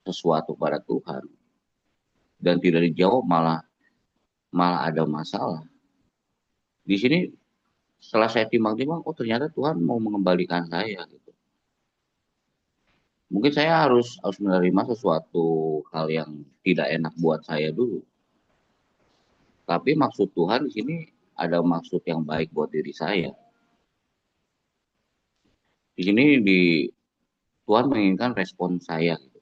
F: sesuatu pada Tuhan, dan tidak dijawab, malah malah ada masalah. Di sini setelah saya timbang-timbang, oh ternyata Tuhan mau mengembalikan saya gitu. Mungkin saya harus menerima sesuatu hal yang tidak enak buat saya dulu. Tapi maksud Tuhan di sini ada maksud yang baik buat diri saya. Di sini Tuhan menginginkan respon saya gitu.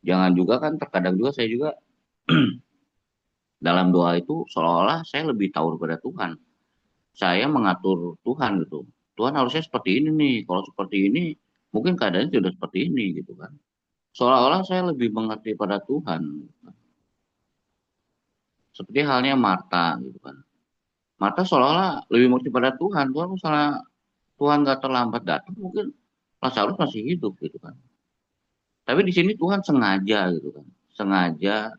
F: Jangan juga kan terkadang juga saya juga dalam doa itu seolah-olah saya lebih tahu daripada Tuhan. Saya mengatur Tuhan gitu. Tuhan harusnya seperti ini nih. Kalau seperti ini mungkin keadaannya tidak seperti ini gitu kan. Seolah-olah saya lebih mengerti pada Tuhan. Seperti halnya Marta gitu kan. Marta seolah-olah lebih mengerti pada Tuhan. Tuhan misalnya Tuhan nggak terlambat datang, mungkin Lazarus masih hidup gitu kan. Tapi di sini Tuhan sengaja gitu kan. Sengaja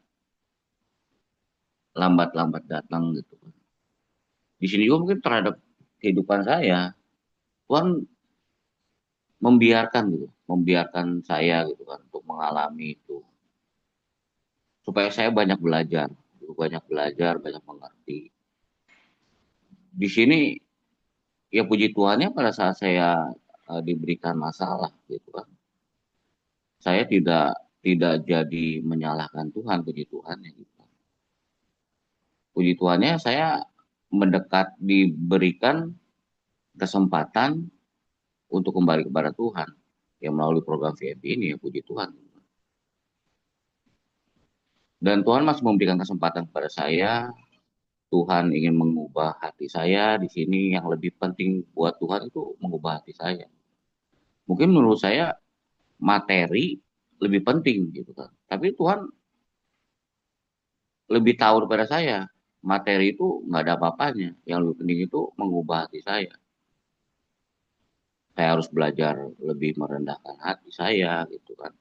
F: lambat-lambat datang gitu kan. Di sini juga mungkin terhadap kehidupan saya, Tuhan membiarkan saya gitu kan untuk mengalami itu supaya saya banyak belajar, banyak mengerti. Di sini ya puji Tuhannya pada saat saya diberikan masalah gitu kan, saya tidak jadi menyalahkan Tuhan, puji Tuhannya gitu. Puji Tuhannya saya diberikan kesempatan untuk kembali kepada Tuhan yang melalui program VIP ini ya puji Tuhan. Dan Tuhan masih memberikan kesempatan kepada saya. Tuhan ingin mengubah hati saya di sini. Yang lebih penting buat Tuhan itu mengubah hati saya. Mungkin menurut saya materi lebih penting gitu kan. Tapi Tuhan lebih tahu daripada saya. Materi itu nggak ada apa-apanya. Yang lebih penting itu mengubah hati saya. Saya harus belajar lebih merendahkan hati saya gitu kan.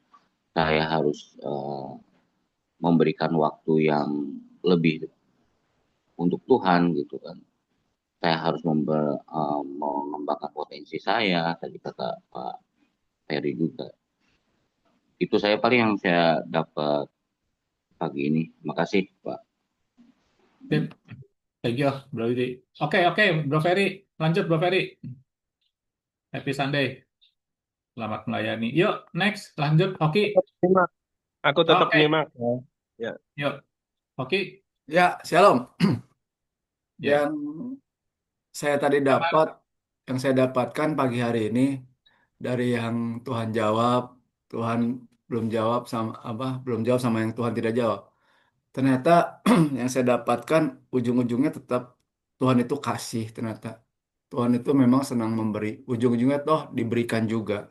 F: Saya harus memberikan waktu yang lebih untuk Tuhan gitu kan. Saya harus mengembangkan potensi saya, tadi kata Pak Ferry juga. Itu saya paling yang saya dapat pagi ini. Makasih Pak.
C: Sip. Thank you, Bro Widi. Oke, Bro Ferry. Lanjut, Bro Ferry. Happy Sunday. Selamat melayani. Yuk, next. Lanjut, Hoki.
A: Nyimak. Aku tetap
C: Oke,
A: nyimak. Ya.
C: yuk. Hoki.
B: Ya, shalom.
C: Ya.
B: Yang saya tadi dapat, yang saya dapatkan pagi hari ini dari yang Tuhan jawab, Tuhan belum jawab sama apa, belum jawab sama yang Tuhan tidak jawab. Ternyata yang saya dapatkan ujung-ujungnya tetap Tuhan itu kasih ternyata. Tuhan itu memang senang memberi. Ujung-ujungnya toh diberikan juga.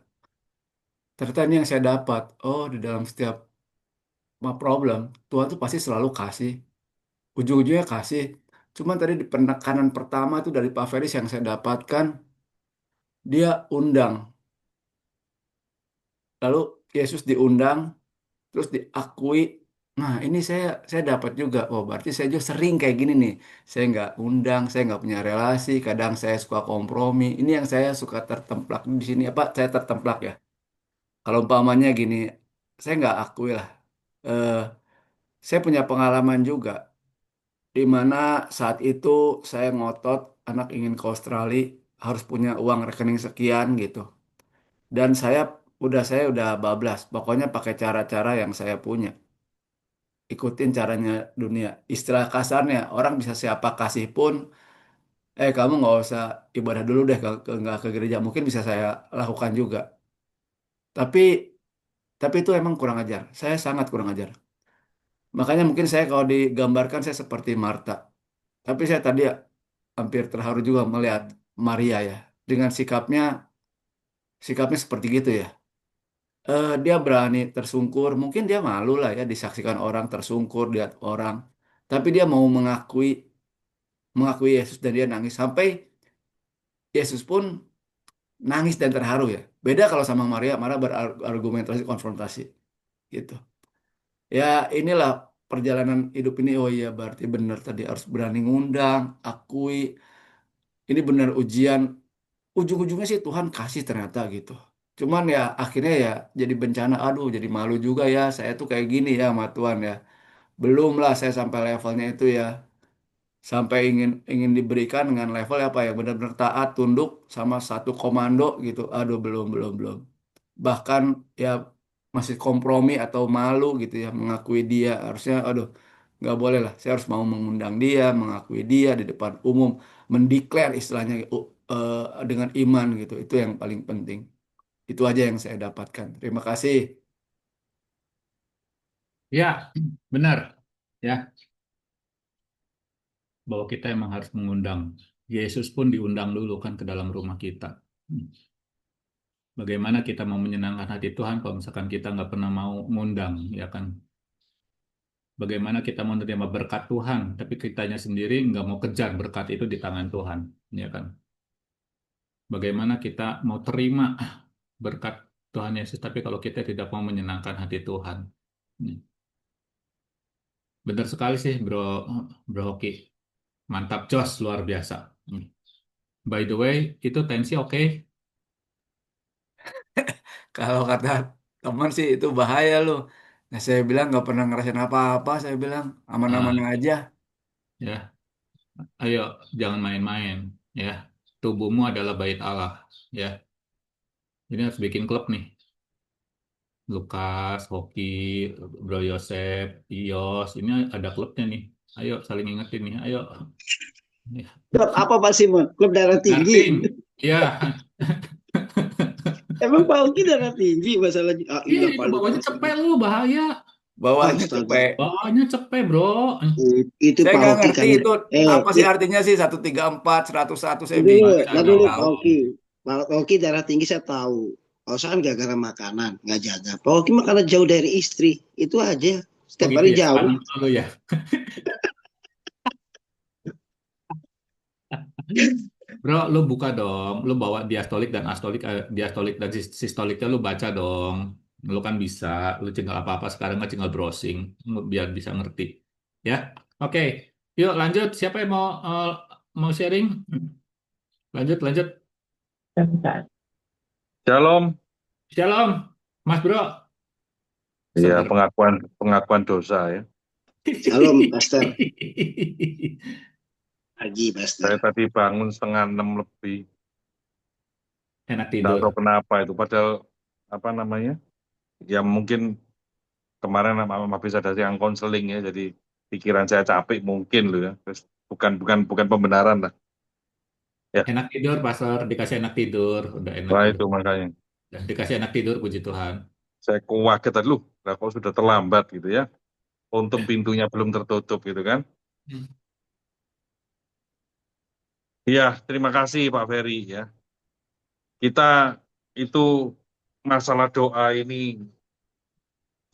B: Ternyata ini yang saya dapat. Oh, di dalam setiap problem, Tuhan tuh pasti selalu kasih. Ujung-ujungnya kasih. Cuman tadi di penekanan pertama itu dari Pak Feris yang saya dapatkan, dia undang. Lalu Yesus diundang, terus diakui. Nah, ini saya dapat juga. Oh, berarti saya juga sering kayak gini nih. Saya nggak undang, saya nggak punya relasi. Kadang saya suka kompromi. Ini yang saya suka tertemplak di sini. Apa? Saya tertemplak ya. Kalau umpamanya gini, saya nggak akui lah. Eh, saya punya pengalaman juga, di mana saat itu saya ngotot anak ingin ke Australia harus punya uang rekening sekian gitu. Dan saya udah bablas. Pokoknya pakai cara-cara yang saya punya. Ikutin caranya dunia. Istilah kasarnya, orang bisa siapa kasih pun, kamu nggak usah ibadah dulu deh nggak ke gereja. Mungkin bisa saya lakukan juga. Tapi tapi itu emang kurang ajar. Saya sangat kurang ajar. Makanya mungkin saya kalau digambarkan saya seperti Marta. Tapi saya tadi ya hampir terharu juga melihat Maria ya. Dengan sikapnya seperti gitu ya. Dia berani tersungkur. Mungkin dia malu lah ya disaksikan orang tersungkur, lihat orang. Tapi dia mau mengakui Yesus dan dia nangis sampai Yesus pun nangis dan terharu ya. Beda kalau sama Maria, Maria berargumentasi konfrontasi gitu. Ya inilah perjalanan hidup ini. Oh iya berarti benar tadi harus berani ngundang, akui. Ini benar ujian. Ujung-ujungnya sih Tuhan kasih ternyata gitu. Cuman ya akhirnya ya jadi bencana. Aduh jadi malu juga ya. Saya tuh kayak gini ya sama Tuhan ya. Belum lah saya sampai levelnya itu ya. Sampai ingin ingin diberikan dengan level apa ya benar-benar taat, tunduk sama satu komando gitu. Aduh belum. Bahkan ya masih kompromi atau malu gitu ya mengakui dia. Harusnya aduh nggak boleh lah. Saya harus mau mengundang dia, mengakui dia di depan umum, mendeklar istilahnya dengan iman gitu. Itu yang paling penting. Itu aja yang saya dapatkan. Terima kasih.
C: Ya, benar. Ya, bahwa kita emang harus mengundang. Yesus pun diundang dulu kan ke dalam rumah kita. Bagaimana kita mau menyenangkan hati Tuhan kalau misalkan kita nggak pernah mau ngundang, ya kan? Bagaimana kita mau menerima berkat Tuhan, tapi kitanya sendiri nggak mau kejar berkat itu di tangan Tuhan, ya kan? Bagaimana kita mau terima berkat Tuhan Yesus, tapi kalau kita tidak mau menyenangkan hati Tuhan. Benar sekali sih, Bro Hoki. Mantap, jos, luar biasa. By the way, itu tensi oke?
B: Kalau kata teman sih itu bahaya loh. Nah, saya bilang nggak pernah ngerasain apa-apa. Saya bilang aman-aman
C: Ah,
B: aja.
C: ya, ayo jangan main-main, ya. Tubuhmu adalah bait Allah, ya. Ini harus bikin klub nih. Lukas, Hoki, Bro Yosef, Ios, ini ada klubnya nih. Ayo saling ingetin nih, ayo. Ya.
D: Klub apa Pak Simon? Klub darah tinggi.
C: Darting, ya.
D: Emang Pak Oki darah tinggi masalah. Ah,
C: Iya,
D: iya
C: itu
D: Pak
C: bawahnya
D: lupa
C: cepet
D: saya.
C: lu, bahaya.
B: Bawaannya
D: Astaga.
B: cepet.
C: Bawahnya cepet, bro.
D: Itu
B: Saya
D: Pak
B: nggak
D: Oki
B: ngerti
D: kan.
B: itu apa sih artinya sih 134, 101 saya
D: Dulu,
B: bingung.
C: Baca
D: nah dulu
C: dong.
D: Pak Oki. Pak Oki darah tinggi saya tahu. Kalau saya kan gara-gara makanan, nggak jaga. Pak Oki makanan jauh dari istri. Itu aja.
C: Oh
D: Setiap
C: gitu
D: hari
C: ya,
D: jauh.
C: sepaneng lu ya. Bro, lu buka dong. Lu bawa diastolik dan astolik, diastolik dan sistoliknya lu baca dong. Lu kan bisa. Lu tinggal apa-apa sekarang nggak tinggal browsing. Lu biar bisa ngerti. Ya, oke. Yuk lanjut. Siapa yang mau sharing? Lanjut.
G: Shalom.
C: Shalom, Mas Bro.
G: Iya,
C: Seger.
G: pengakuan dosa ya.
D: Shalom, Pastor. Pagi, Pastor.
G: Saya tadi bangun 5:30 lebih.
C: Enak
G: Nggak
C: tidur.
G: tahu kenapa itu. Padahal apa namanya? Ya mungkin kemarin habis ada yang konseling ya. Jadi pikiran saya capek mungkin loh ya. Terus bukan pembenaran lah. Ya,
C: Enak tidur, Pastor. Dikasih enak tidur. Udah enak
G: wah
C: udah.
G: itu makanya.
C: Udah dikasih enak tidur, puji Tuhan.
G: Saya kaget tadi, lah kok sudah terlambat gitu ya. Untung pintunya belum tertutup gitu kan.
C: Hmm.
G: Iya, terima kasih Pak Ferry ya. Kita itu masalah doa ini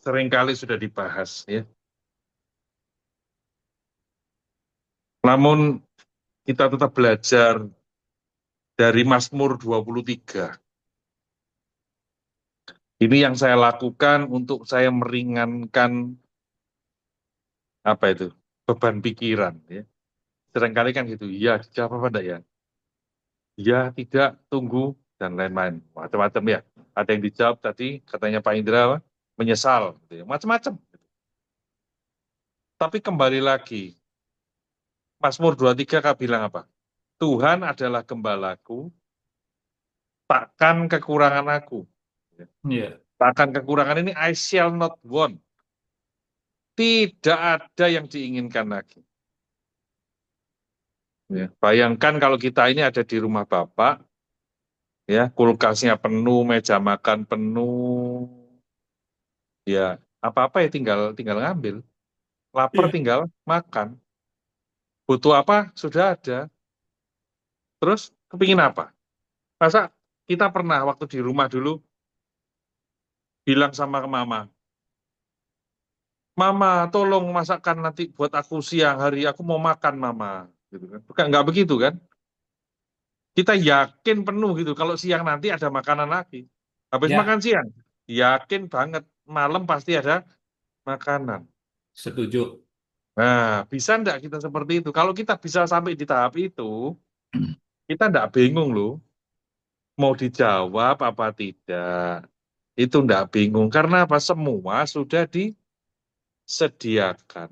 G: seringkali sudah dibahas ya. Namun kita tetap belajar dari Mazmur 23. Ini yang saya lakukan untuk saya meringankan apa itu beban pikiran ya. Seringkali kan gitu, ya dijawab apa enggak ya? Ya tidak, tunggu dan lain-lain, macam-macam ya. Ada yang dijawab tadi katanya Pak Indra menyesal, gitu ya. Macam-macam. Tapi kembali lagi, Mazmur 23 kan bilang apa? Tuhan adalah gembalaku, takkan kekurangan aku.
C: Iya.
G: Takkan kekurangan ini I shall not want. Tidak ada yang diinginkan lagi. Ya, bayangkan kalau kita ini ada di rumah Bapak, ya kulkasnya penuh, meja makan penuh, ya apa-apa ya tinggal ngambil. Lapar
C: Iya.
G: tinggal makan. Butuh apa sudah ada. Terus kepingin apa? Masa kita pernah waktu di rumah dulu bilang sama mama, Mama, tolong masakkan nanti buat aku siang hari, aku mau makan, Mama. Gitu kan. Bukan, nggak begitu kan? Kita yakin penuh gitu, kalau siang nanti ada makanan lagi. Habis
C: Ya,
G: makan siang, yakin banget malam pasti ada makanan.
C: setuju.
G: Nah, bisa enggak kita seperti itu? Kalau kita bisa sampai di tahap itu, kita enggak bingung loh, mau dijawab apa tidak. Itu enggak bingung, karena apa? Semua sudah disediakan.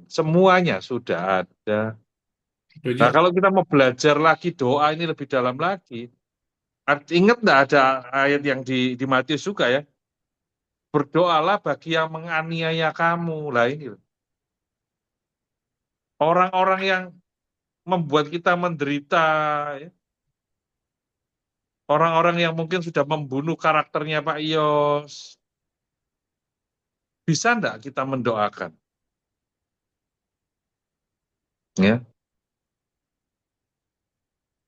G: Semuanya sudah ada. Nah,
C: Setuju.
G: kalau kita mau belajar lagi doa ini lebih dalam lagi, ingat enggak ada ayat yang di Matius juga ya? Berdoalah bagi yang menganiaya kamu. Lah ini loh. Orang-orang yang membuat kita menderita, ya. Orang-orang yang mungkin sudah membunuh karakternya Pak Yos, bisa enggak kita mendoakan? Ya.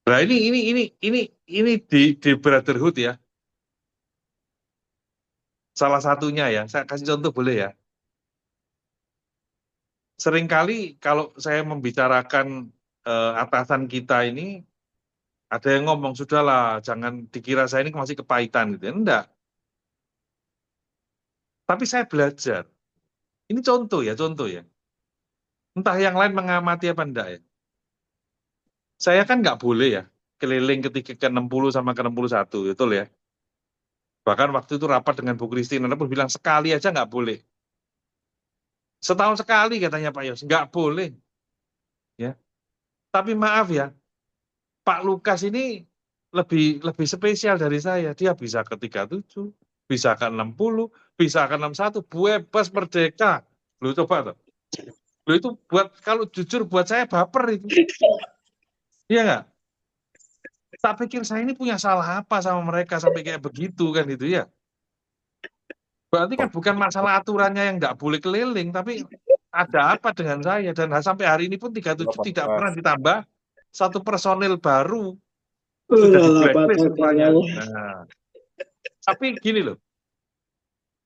G: Nah ini di Brotherhood ya. Salah satunya ya, saya kasih contoh boleh ya. Seringkali kalau saya membicarakan atasan kita ini, ada yang ngomong, sudahlah, jangan dikira saya ini masih kepahitan gitu. Enggak. Tapi saya belajar. Ini contoh ya, contoh ya. Entah yang lain mengamati apa enggak ya. Saya kan nggak boleh ya, keliling ketika ke-60 sama ke-61, betul ya. Bahkan waktu itu rapat dengan Bu Christine, Anda pun bilang sekali aja nggak boleh. Setahun sekali katanya Pak Yos, nggak boleh. Ya. Tapi maaf ya, Pak Lukas ini lebih lebih spesial dari saya. Dia bisa ke 37, bisa ke 60, bisa ke 61, bebas merdeka. Lu coba tuh. Lu itu buat, kalau jujur buat saya baper itu. Iya nggak? Tak pikir saya ini punya salah apa sama mereka sampai kayak begitu kan itu ya. Berarti kan bukan masalah aturannya yang nggak boleh keliling, tapi ada apa dengan saya. Dan sampai hari ini pun 37 tidak pernah ditambah satu personil baru. Sudah di
D: Lah,
G: blacklist
D: patah
G: semuanya.
D: kamu.
G: Nah, tapi gini loh,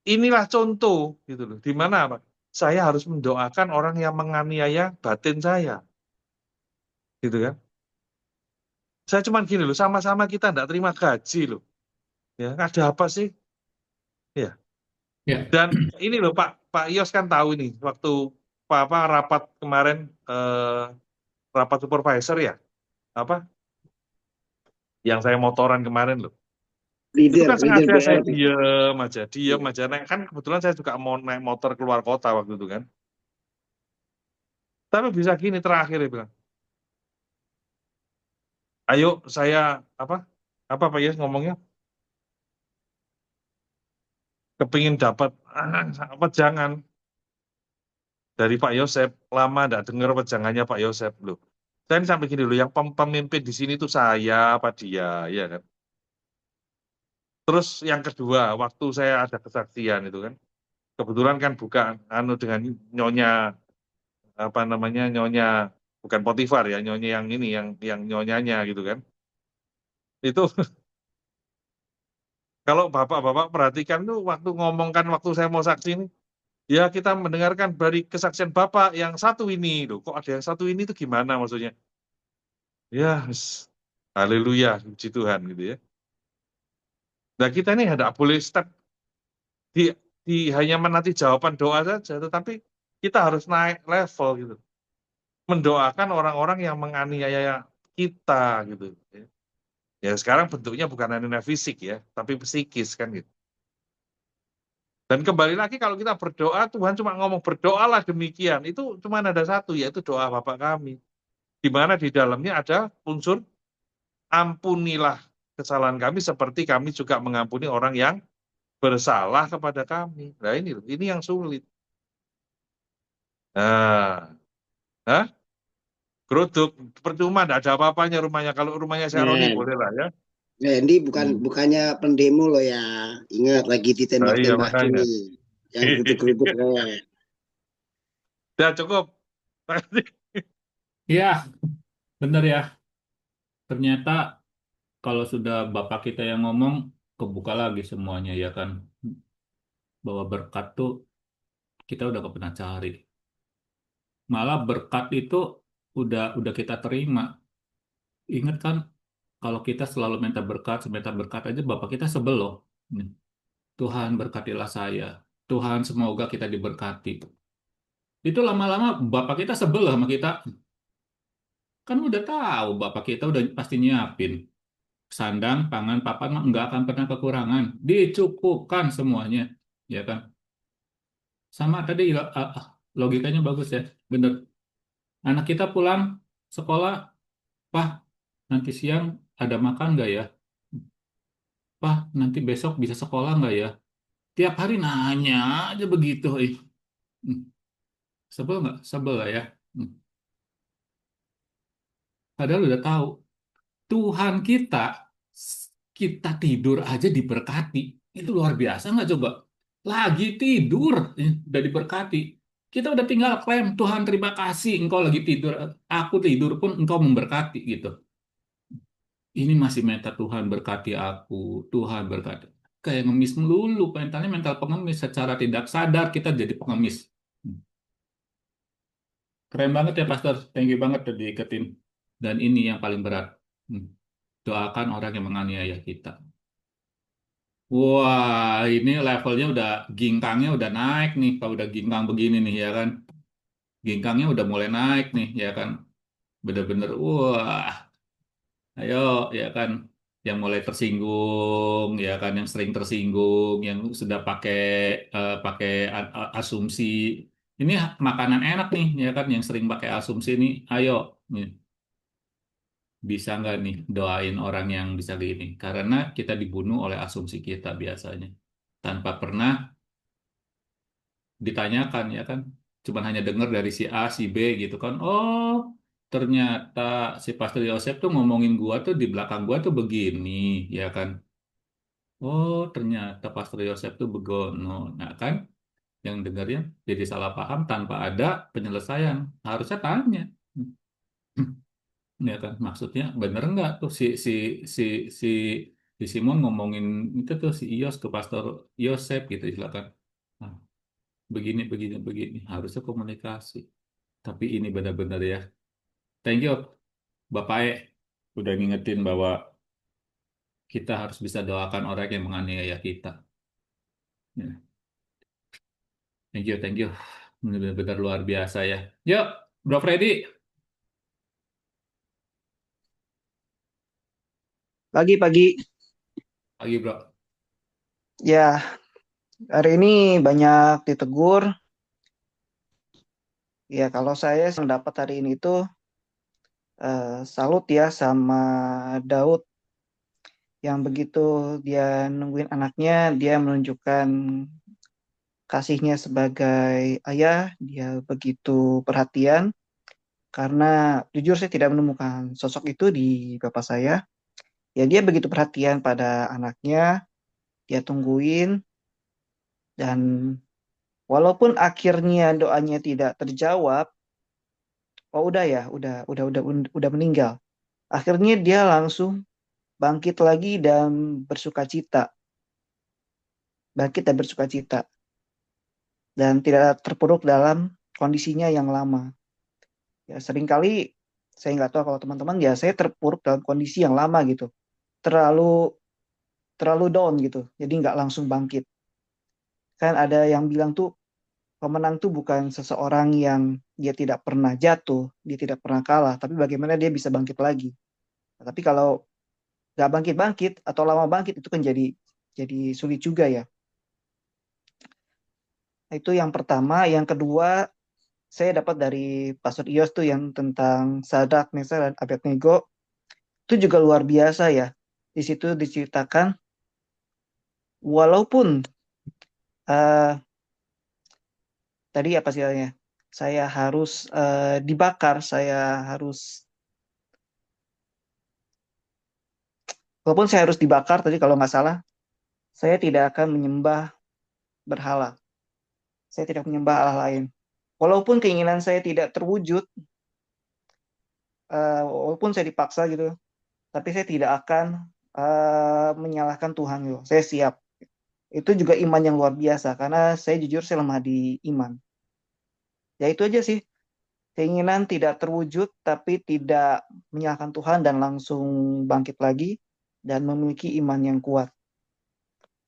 G: inilah contoh gitu loh, di mana apa? Saya harus mendoakan orang yang menganiaya batin saya, gitu kan? Saya cuma gini loh, sama-sama kita nggak terima gaji loh, ya ada apa sih? Ya.
C: Ya,
G: Dan ini loh Pak Yos kan tahu ini waktu apa rapat kemarin rapat supervisor ya, apa yang saya motoran kemarin loh. Itu kan
D: Leader
G: sengaja saya
D: BR.
G: diem aja. Nah, kan kebetulan saya juga mau naik motor keluar kota waktu itu kan. Tapi bisa gini terakhir dia bilang, ayo saya apa Pak Yos ngomongnya, kepingin dapat jangan dari Pak Yosep, lama nggak dengar wejangannya Pak Yosep loh. Saya ini sampai gini loh, yang pemimpin di sini tuh saya apa dia, ya kan. Terus yang kedua, waktu saya ada kesaksian itu kan, kebetulan kan bukan dengan nyonya apa namanya nyonya, bukan Potifar ya, nyonya yang ini yang nyonyanya gitu kan. Itu kalau bapak-bapak perhatikan tuh waktu ngomongkan waktu saya mau saksi ini, ya kita mendengarkan dari kesaksian bapak yang satu ini loh, kok ada yang satu ini tuh gimana maksudnya? Ya, haleluya, puji Tuhan gitu ya. Nah kita ini tidak boleh step di, hanya menanti jawaban doa saja, tetapi kita harus naik level gitu, mendoakan orang-orang yang menganiaya kita gitu. Ya sekarang bentuknya bukan hanya fisik ya, tapi psikis kan gitu. Dan kembali lagi kalau kita berdoa, Tuhan cuma ngomong berdoalah demikian, itu cuma ada satu, yaitu doa Bapa kami, di mana di dalamnya ada unsur ampunilah kesalahan kami seperti kami juga mengampuni orang yang bersalah kepada kami. Nah ini yang sulit. Nah, hah? Geruduk, percuma, tidak ada apa-apanya rumahnya. Kalau rumahnya Seroni
D: Nah,
G: boleh lah ya.
D: Randy
G: Hmm.
D: bukannya pendemo loh ya. Ingat lagi
G: Nah, iya
D: ditembak-tembakin
G: makanya.
D: nih. Yang geruduk-geruduk loh.
G: Udah cukup.
C: ya, benar ya. Ternyata kalau sudah Bapak kita yang ngomong, kebuka lagi semuanya ya kan. Bahwa berkat tuh kita udah gak pernah cari. Malah berkat itu udah kita terima. Ingat kan kalau kita selalu minta berkat aja Bapak kita sebel loh. Tuhan berkatilah saya. Tuhan semoga kita diberkati. Itu lama-lama bapak kita sebel sama kita. Kan udah tahu bapak kita udah pasti nyiapin. Sandang, pangan, papan mah nggak akan pernah kekurangan. Dicukupkan semuanya. Ya kan? Sama tadi logikanya bagus ya. Bener. Anak kita pulang sekolah, Pak, nanti siang ada makan nggak ya? Pak, nanti besok bisa sekolah nggak ya? Tiap hari nanya aja begitu. Hmm. Sebel nggak? Sebel lah ya. Hmm. Padahal udah tahu. Tuhan kita, kita tidur aja diberkati. Itu luar biasa nggak coba? Lagi tidur, udah diberkati. Kita udah tinggal klaim, Tuhan terima kasih, engkau lagi tidur. Aku tidur pun engkau memberkati gitu. Ini masih minta Tuhan berkati aku, Tuhan berkati. Kayak ngemis melulu, mentalnya mental pengemis. Secara tidak sadar kita jadi pengemis. Keren banget ya Pastor, thank you banget udah diiketin. Dan ini yang paling berat. Doakan orang yang menganiaya kita. Wah, ini levelnya udah ginkangnya udah naik nih. Kalau udah ginkang begini nih ya kan. Ginkangnya udah mulai naik nih ya kan. Bener-bener wah, ayo ya kan. Yang mulai tersinggung ya kan, yang sering tersinggung, yang sudah pakai asumsi. Ini makanan enak nih ya kan, yang sering pakai asumsi nih. Ayo nih. Bisa nggak nih doain orang yang bisa gini? Karena kita dibunuh oleh asumsi kita biasanya. Tanpa pernah ditanyakan ya kan. Cuman hanya dengar dari si A, si B gitu kan. Oh, ternyata si Pastor Yosef tuh ngomongin gua tuh di belakang gua tuh begini ya kan. Oh, ternyata Pastor Yosef tuh begono. Nah kan, yang dengarnya jadi salah paham tanpa ada penyelesaian. Harusnya tanya. Ya kan maksudnya bener nggak tuh si si si Simon ngomongin itu tuh si Ios ke Pastor Yosef gitu silakan. Nah, begini harusnya komunikasi, tapi ini benar-benar ya, thank you Bapak E udah ngingetin bahwa kita harus bisa doakan orang yang menganiaya kita ya. Thank you ini benar-benar luar biasa ya. Yuk Bro Freddy.
H: Pagi-pagi,
C: Pagi Bro.
H: ya hari ini banyak ditegur. Ya kalau saya mendapat hari ini tuh salut ya sama Daud yang begitu dia nungguin anaknya, dia menunjukkan kasihnya sebagai ayah, dia begitu perhatian. Karena jujur saya tidak menemukan sosok itu di bapak saya. Ya dia begitu perhatian pada anaknya, dia tungguin dan walaupun akhirnya doanya tidak terjawab, oh udah ya, udah meninggal. Akhirnya dia langsung bangkit lagi dan bersuka cita, bangkit dan bersuka cita, dan tidak terpuruk dalam kondisinya yang lama. Ya seringkali saya nggak tahu kalau teman-teman ya saya terpuruk dalam kondisi yang lama gitu, terlalu terlalu down gitu, jadi nggak langsung bangkit. Kan ada yang bilang tuh pemenang tuh bukan seseorang yang dia tidak pernah jatuh, dia tidak pernah kalah, tapi bagaimana dia bisa bangkit lagi. Nah, tapi kalau nggak bangkit-bangkit atau lama bangkit itu kan jadi sulit juga ya. Nah, itu yang pertama. Yang kedua, saya dapat dari Pastor Ios tuh yang tentang Sadrak, Mesar, dan Abednego. Itu juga luar biasa ya. Di situ diceritakan walaupun tadi apa sih saya harus dibakar, walaupun saya harus dibakar tadi kalau nggak salah, saya tidak akan menyembah berhala. Saya tidak menyembah Allah lain. Walaupun keinginan saya tidak terwujud, walaupun saya dipaksa gitu, tapi saya tidak akan menyalahkan Tuhan gitu. Saya siap. Itu juga iman yang luar biasa karena saya jujur saya lemah di iman. Ya itu aja sih. Keinginan tidak terwujud tapi tidak menyalahkan Tuhan dan langsung bangkit lagi dan memiliki iman yang kuat.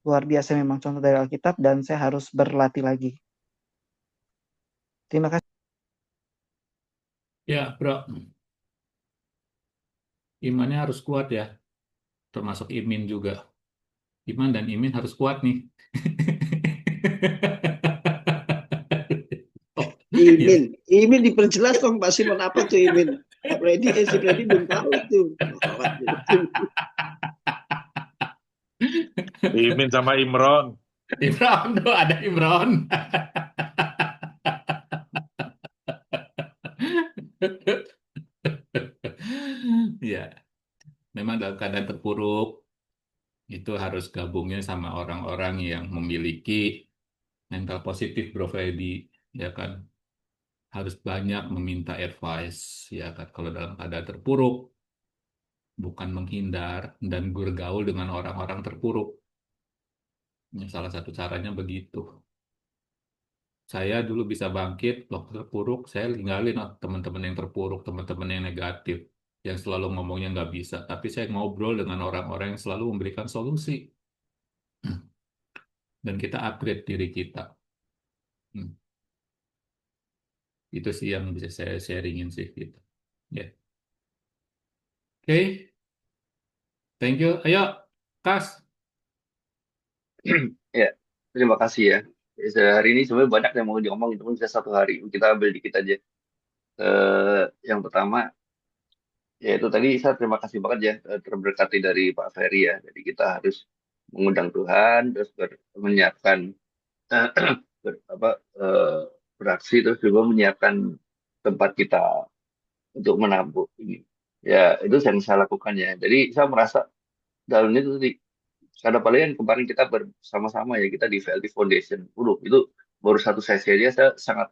H: luar biasa memang contoh dari Alkitab dan saya harus berlatih lagi. Terima kasih.
C: Ya, bro. Imannya harus kuat ya, termasuk imin juga. Iman dan imin harus kuat nih. Oh, iya.
D: Imin diperjelas dong Pak Simon, apa tuh Imin? Pak Freddy, si Freddy belum tahu tuh.
G: Imin sama Imron.
C: Imron tuh ada Imron. Ya, memang dalam keadaan terpuruk itu harus gabungnya sama orang-orang yang memiliki mental positif, Bro Freddy, ya kan? Harus banyak meminta advice, ya kan? Kalau dalam keadaan terpuruk, bukan menghindar dan bergaul dengan orang-orang terpuruk. Ya, salah satu caranya begitu. Saya dulu bisa bangkit waktu terpuruk, saya tinggalin teman-teman yang terpuruk, teman-teman yang negatif, yang selalu ngomongnya nggak bisa. Tapi saya ngobrol dengan orang-orang yang selalu memberikan solusi. Dan kita upgrade diri kita. Hmm. Itu sih yang bisa saya sharingin sih gitu. Ya. Oke, thank you. Ayo, Kas.
I: Ya, terima kasih ya. Hari ini sebenarnya banyak yang mau diomongin, tapi bisa satu hari. Kita ambil dikit aja. Yang pertama, yaitu tadi saya terima kasih banget ya, terberkati dari Pak Ferry ya. Jadi kita harus mengundang Tuhan, terus menyiapkan eh, beraksi, terus juga menyiapkan tempat kita untuk menampung ini. Ya, itu yang saya lakukan ya. Jadi saya merasa dalam itu tadi, karena paling kemarin kita bersama-sama ya, kita di VLT Foundation. Itu baru satu sesi aja saya sangat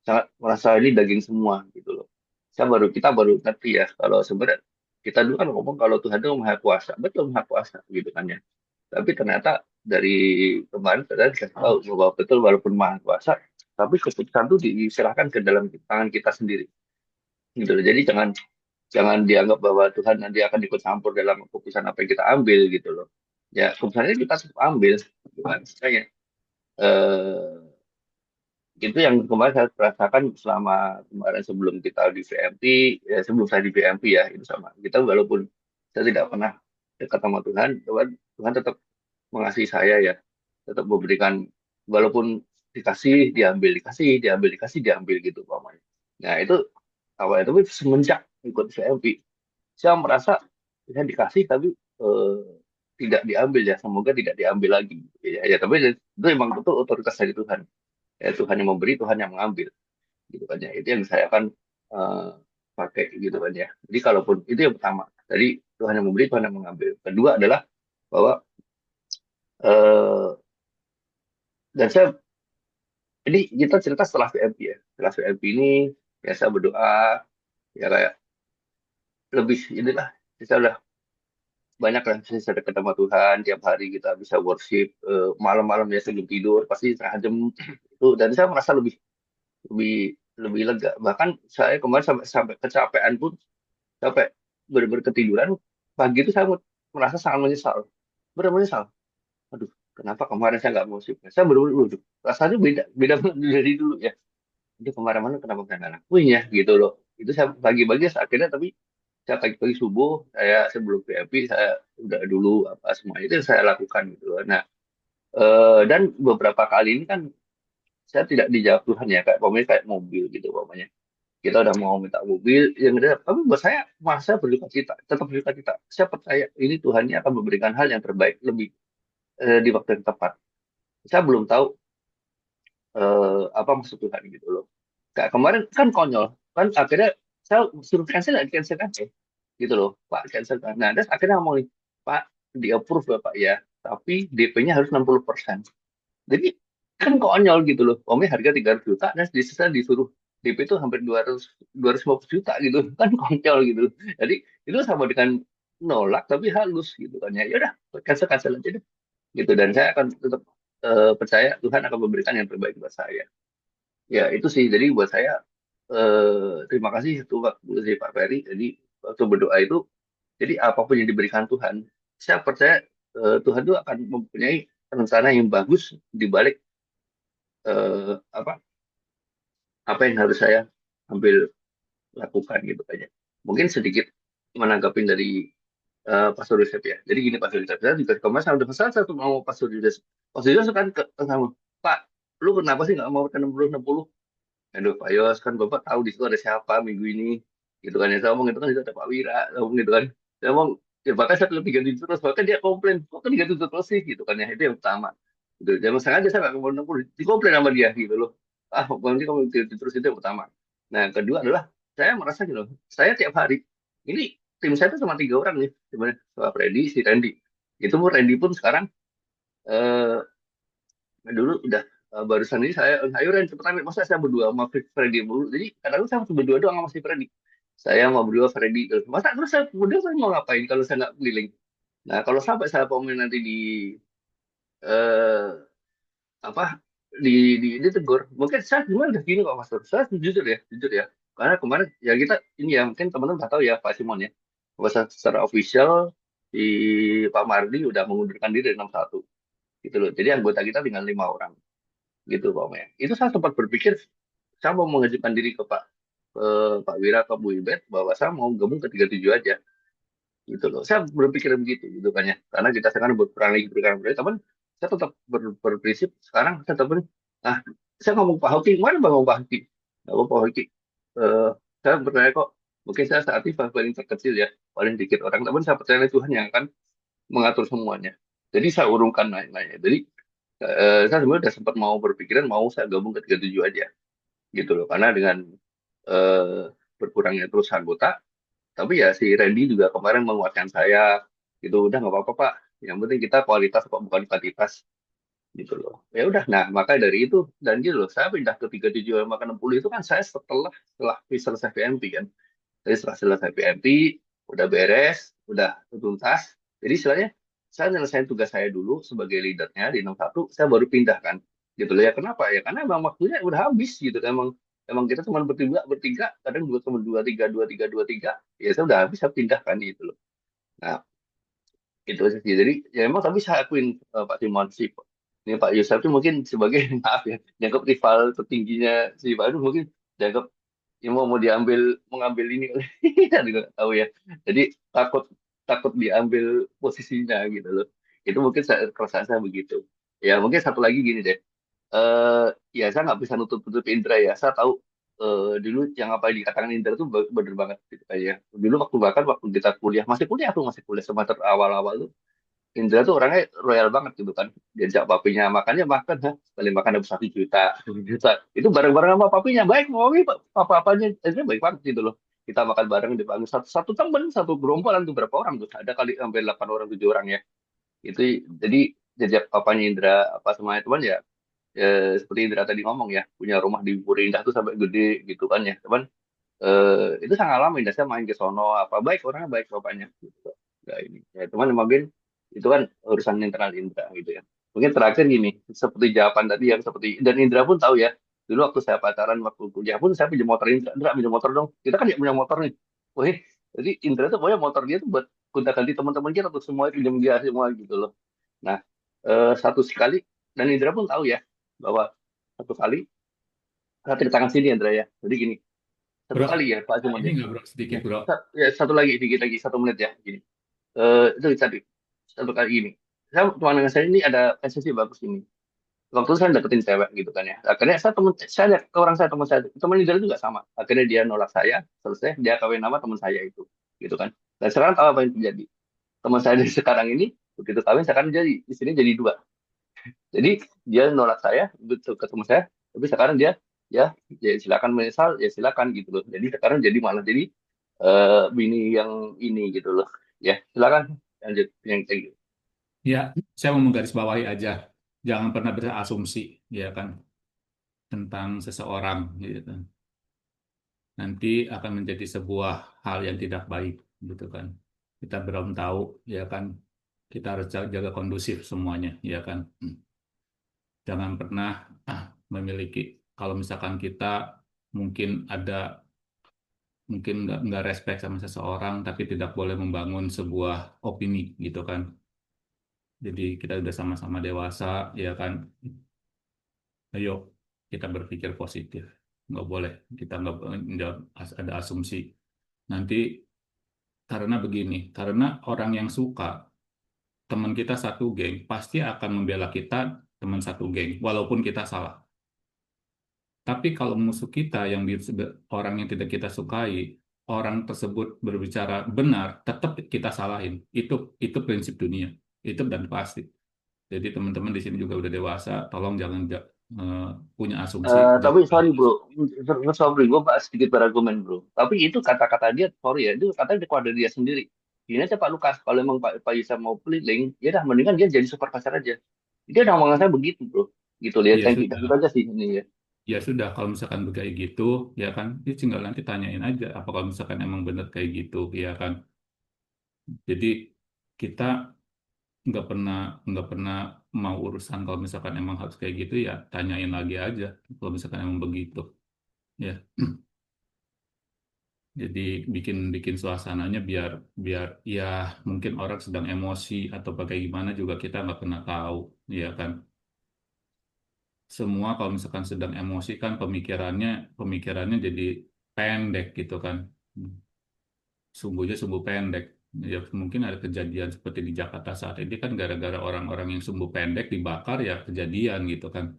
I: sangat merasa ini daging semua gitu loh. Kita baru ngerti ya kalau sebenarnya kita dulu kan ngomong kalau Tuhan itu maha kuasa, betul maha kuasa gitu kan ya. Tapi ternyata dari kemarin kita dikasih tahu bahwa betul walaupun maha kuasa, tapi keputusan itu diserahkan ke dalam tangan kita sendiri gitu loh. Jadi jangan jangan dianggap bahwa Tuhan nanti akan ikut campur dalam keputusan apa yang kita ambil gitu loh. Ya keputusannya kita tetap ambil gitu kan. Makanya, itu yang kemarin saya rasakan selama kemarin sebelum kita di VMP, ya sebelum saya di VMP ya, itu sama. Kita walaupun saya tidak pernah dekat sama Tuhan, Tuhan tetap mengasihi saya ya, tetap memberikan, walaupun dikasih, diambil, dikasih, diambil gitu Pak. Nah itu awalnya, tapi semenjak ikut VMP, saya merasa saya dikasih tapi eh, tidak diambil ya, semoga tidak diambil lagi. Ya, tapi itu memang betul otoritas dari Tuhan. Ya, Tuhan yang memberi, Tuhan yang mengambil gitu kan ya. Itu yang saya akan eh, pakai gitu kan ya. Jadi kalaupun itu yang pertama, tadi Tuhan yang memberi, Tuhan yang mengambil. Kedua adalah bahwa eh, dan saya ini kita cerita setelah VMP ya. Setelah VMP ini ya saya berdoa ya kayak lebih inilah, saya udah banyak lah saya dekat sama Tuhan, tiap hari kita bisa worship, malam-malam ya sebelum tidur pasti setengah jam itu, dan saya merasa lebih lebih lega. Bahkan saya kemarin sampai sampai kecapean pun, sampai benar-benar ketiduran pagi itu saya merasa sangat menyesal, benar menyesal. Aduh, kenapa kemarin saya nggak mau sih? Saya benar-benar, waduh, rasanya beda beda banget dari dulu ya. Itu kemarin-mana kenapa saya nggak lakuin ya gitu loh. Itu saya pagi-pagi akhirnya, tapi saya pagi-pagi subuh, saya sebelum PMP saya udah dulu apa semua itu yang saya lakukan gitu loh. Nah, dan beberapa kali ini kan saya tidak dijawab Tuhan ya, kayak pokoknya kayak mobil gitu pokoknya. Kita udah mau minta mobil yang ada, tapi buat saya masa berduka cita, tetap berduka cita. Saya percaya ini Tuhan ini akan memberikan hal yang terbaik lebih di waktu yang tepat. Saya belum tahu apa maksud Tuhan gitu loh. Kayak kemarin kan konyol, kan akhirnya saya suruh cancel, cancel cancel gitu loh, Pak cancel kan. Nah, terus akhirnya ngomong nih, Pak di approve Bapak ya, tapi DP-nya harus 60%. Jadi kan konyol gitu loh. Omnya harga 300 juta dan di sisa disuruh DP itu hampir 250 juta gitu. Kan konyol gitu. Jadi itu sama dengan nolak tapi halus gitu kan ya. Ya udah, cancel cancel aja deh. Gitu, dan saya akan tetap percaya Tuhan akan memberikan yang terbaik buat saya. Ya itu sih. Jadi buat saya terima kasih itu waktu dari Pak Ferry. Jadi waktu berdoa itu, jadi apapun yang diberikan Tuhan, saya percaya Tuhan itu akan mempunyai rencana yang bagus di balik apa yang harus saya ambil lakukan gitu aja. Mungkin sedikit menanggapin dari Pastor Yusuf ya. Jadi gini Pastor Yusuf, saya juga kemarin saya udah pesan satu mau Pastor Yusuf. Pastor Yusuf kan ke sama, Pak, lu kenapa sih nggak mau ke 60-60? Aduh Pak Yos, kan Bapak tahu di situ ada siapa minggu ini. Gitu kan ya, saya ngomong itu kan di situ ada Pak Wira, saya ngomong gitu kan. Saya ngomong, ya bahkan saya lebih ganti terus, bahkan dia komplain, kok kan diganti terus sih, gitu kan ya, itu yang pertama. Gitu. Jangan sengaja saya nggak mau 60, dikomplain sama dia gitu loh. Ah, nanti kamu ganti terus itu yang pertama. Nah, yang kedua adalah, saya merasa gitu loh, saya tiap hari, ini tim saya itu cuma 3 orang nih, sebenarnya, Pak Freddy, si Randy. Itu pun Randy pun sekarang, eh, dulu udah barusan ini saya ayo Ren cepetan masa saya berdua sama Freddy dulu jadi kadang saya masih berdua doang sama si Freddy saya mau berdua Freddy terus masa terus saya berdua saya mau ngapain kalau saya nggak keliling nah kalau sampai saya komen nanti di eh, apa di ditegur mungkin saya gimana udah gini kok Mas Tur. Saya jujur ya karena kemarin ya kita ini ya mungkin teman-teman udah tahu ya Pak Simon ya bahwa secara official si Pak Mardi udah mengundurkan diri dari 61 gitu loh jadi anggota kita tinggal 5 orang gitu Pak Om ya. Itu saya sempat berpikir saya mau mengajukan diri ke Pak Wira ke Bu Ibet bahwa saya mau gabung ke 37 aja gitu loh. Saya berpikir begitu gitu kan ya. Karena kita sekarang berkurang lagi teman saya tetap berprinsip sekarang saya tetap nah saya ngomong Pak Hoki mana bang ngomong Pak Hoki nggak apa Pak Hoki Eh, saya percaya kok mungkin saya saat ini paling terkecil ya paling dikit orang tapi saya percaya Tuhan yang akan mengatur semuanya jadi saya urungkan lain-lainnya jadi saya sebenarnya udah sempat mau berpikiran mau saya gabung ke 37 aja gitu loh karena dengan berkurangnya terus anggota tapi ya si Randy juga kemarin menguatkan saya gitu udah nggak apa-apa Pak yang penting kita kualitas kok bukan kuantitas gitu loh ya udah nah maka dari itu dan gitu loh saya pindah ke 37 sama ke 60 itu kan saya setelah selesai PMP kan jadi setelah selesai PMP udah beres udah tuntas jadi istilahnya saya nyelesain tugas saya dulu sebagai leadernya di 61 saya baru pindah kan gitu loh ya kenapa ya karena emang waktunya udah habis gitu emang emang kita cuma bertiga bertiga kadang dua teman dua tiga ya saya udah habis saya pindah kan gitu loh nah itu aja sih jadi ya emang tapi saya akuin Pak Timon sih ini Pak Yusuf itu mungkin sebagai maaf ya dianggap rival tertingginya si Pak Anu mungkin dianggap ya mau diambil mengambil ini saya juga nggak tahu ya jadi takut takut diambil posisinya gitu loh itu mungkin keresahan saya begitu ya mungkin satu lagi gini deh eh ya saya nggak bisa nutup Indra ya saya tahu dulu yang apa yang dikatakan Indra itu bener banget gitu kayak dulu waktu bahkan waktu kita kuliah masih kuliah semester awal-awal tuh Indra tuh orangnya royal banget gitu kan. Diajak papinya makannya makan, ha. Sekali makan dapat 1 juta, 2 juta. Itu bareng-bareng sama papinya. Baik, mami, apa-apanya. Indra baik banget gitu loh. Kita makan bareng dipanggil satu temen, satu gerombolan tuh berapa orang tuh. Ada kali sampai 8 orang, 7 orang ya. Itu jadi jejak papanya Indra apa semuanya teman ya, seperti Indra tadi ngomong ya, punya rumah di Purwindah tuh sampai gede gitu kan ya. Teman itu saya ngalamin, dan saya main ke sono apa baik orangnya baik bapaknya gitu. Nggak ini ya teman mungkin itu kan urusan internal Indra gitu ya mungkin terakhir gini seperti jawaban tadi yang seperti dan Indra pun tahu ya dulu waktu saya pacaran waktu kuliah pun saya pinjam motor Indra pinjam motor dong kita kan ya punya motor nih wah jadi Indra tuh pokoknya motor dia tuh buat gonta ganti teman-teman kita tuh semua pinjam dia semua gitu loh nah satu sekali dan Indra pun tahu ya bahwa satu kali saya ceritakan sini Indra ya jadi gini satu
C: Bro,
I: kali ya Pak Cuma
C: ini
I: ya.
C: nggak bro sedikit bro.
I: Ya, satu lagi dikit lagi 1 menit ya gini itu tadi satu kali gini saya teman dengan saya ini ada sesi bagus ini waktu itu saya deketin cewek gitu kan ya akhirnya saya lihat ke orang saya teman leader juga sama akhirnya dia nolak saya selesai dia kawin nama teman saya itu gitu kan dan sekarang tahu apa yang terjadi teman saya dari sekarang ini begitu kawin sekarang jadi di sini jadi 2 jadi dia nolak saya betul ketemu saya tapi sekarang dia ya ya silakan menyesal ya silakan gitu loh jadi sekarang jadi malah jadi bini yang ini gitu loh ya silakan lanjut yang kayak gitu.
C: Ya, saya mau menggarisbawahi aja. Jangan pernah berasumsi, ya kan, tentang seseorang, gitu. Nanti akan menjadi sebuah hal yang tidak baik, gitu kan. Kita belum tahu, ya kan. Kita harus jaga kondusif semuanya, ya kan. Jangan pernah memiliki, kalau misalkan kita mungkin mungkin nggak respect sama seseorang, tapi tidak boleh membangun sebuah opini, gitu kan. Jadi kita udah sama-sama dewasa, ya kan? Ayo kita berpikir positif. Nggak boleh kita nggak ada asumsi. Nanti karena begini, karena orang yang suka teman kita satu geng pasti akan membela kita teman satu geng, walaupun kita salah. Tapi kalau musuh kita orang yang tidak kita sukai, orang tersebut berbicara benar, tetap kita salahin. Itu prinsip dunia. Itu dan pasti. Jadi teman-teman di sini juga udah dewasa, tolong jangan punya asumsi.
I: Tapi sorry bro, sorry gue bahas sedikit berargumen bro. Tapi itu kata-kata dia, sorry ya, itu katanya keluar dari dia sendiri. Ini aja Pak Lukas, kalau emang Pak Yusuf mau keliling, ya dah mendingan dia jadi supervisor aja. Dia udah ngomong saya begitu bro, gitu lihat
C: Ya
I: thank you,
C: sudah,
I: itu aja sih ini ya.
C: ya sudah. Kalau misalkan kayak gitu, ya kan, dia tinggal nanti tanyain aja. Apa kalau misalkan emang benar kayak gitu, ya kan. Jadi kita nggak pernah mau urusan kalau misalkan emang harus kayak gitu ya tanyain lagi aja kalau misalkan emang begitu ya. Jadi bikin bikin suasananya biar biar ya mungkin orang sedang emosi atau bagaimana juga kita nggak pernah tahu, ya kan. Semua kalau misalkan sedang emosi kan pemikirannya jadi pendek gitu kan. Sumbunya sumbu pendek. Ya mungkin ada kejadian seperti di Jakarta saat ini kan gara-gara orang-orang yang sumbu pendek dibakar ya kejadian gitu kan.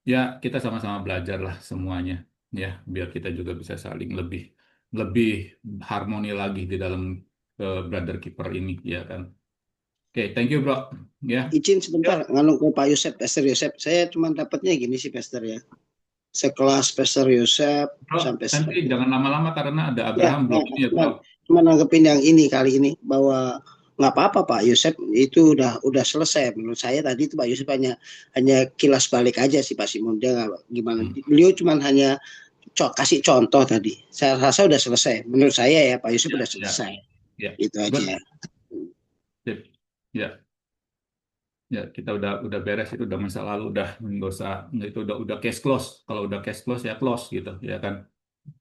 C: Ya kita sama-sama belajar lah semuanya ya biar kita juga bisa saling lebih lebih harmoni lagi di dalam brother keeper ini, ya kan. Oke, thank you bro ya.
D: Izin sebentar, nganu ke Pak Yosep, Pastor Yosep. Saya cuma dapatnya gini sih, Pastor ya. Sekelas Pastor Yosep
C: Bro,
D: sampai
C: nanti jangan lama-lama karena ada Abraham belum ini ya bro.
D: Cuma nanggepin yang ini kali ini bahwa nggak apa-apa Pak Yosep itu udah selesai. Menurut saya tadi itu Pak Yosep hanya kilas balik aja sih Pak Simon, dia gimana. Beliau cuma hanya kasih contoh tadi. Saya rasa udah selesai. Menurut saya ya Pak Yosep udah selesai.
C: Ya.
D: Itu aja.
C: Ya. Ya, kita udah beres, itu udah masa lalu, udah nggak usah, itu udah case close. Kalau udah case close ya close gitu, ya kan.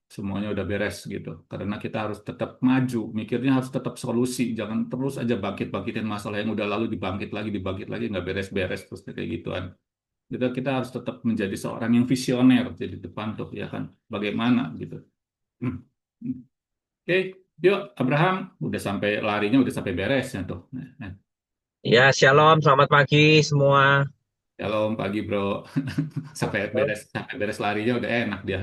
C: Semuanya udah beres gitu. Karena kita harus tetap maju, mikirnya harus tetap solusi, jangan terus aja bangkit-bangkitin masalah yang udah lalu dibangkit lagi, nggak beres-beres terus kayak gituan. Kita harus tetap menjadi seorang yang visioner jadi depan tuh, ya kan. Bagaimana gitu. Oke, yuk Abraham, larinya udah sampai beres ya tuh.
J: Ya, shalom, selamat pagi semua.
C: Shalom pagi bro. sampai beres larinya udah enak dia.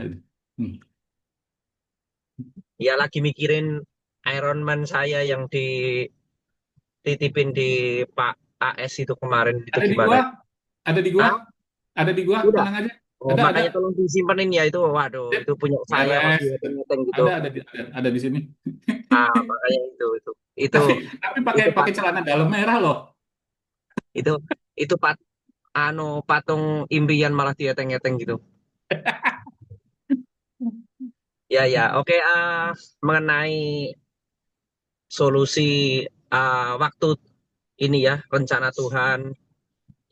J: Ya, lagi mikirin Iron Man saya yang dititipin di Pak AS itu kemarin itu
C: Ada di
J: gimana?
C: gua, ada di gua, ada di gua,
J: Udah.
C: tenang aja.
J: Oh, makanya tolong disimpenin ya itu. Waduh, itu punya saya masih gitu.
C: Ada di sini.
J: Makanya itu.
C: Tapi pakai celana dalam merah loh.
J: Itu patung impian malah dieteng-eteng gitu. Ya, oke. Mengenai solusi waktu ini ya, rencana Tuhan.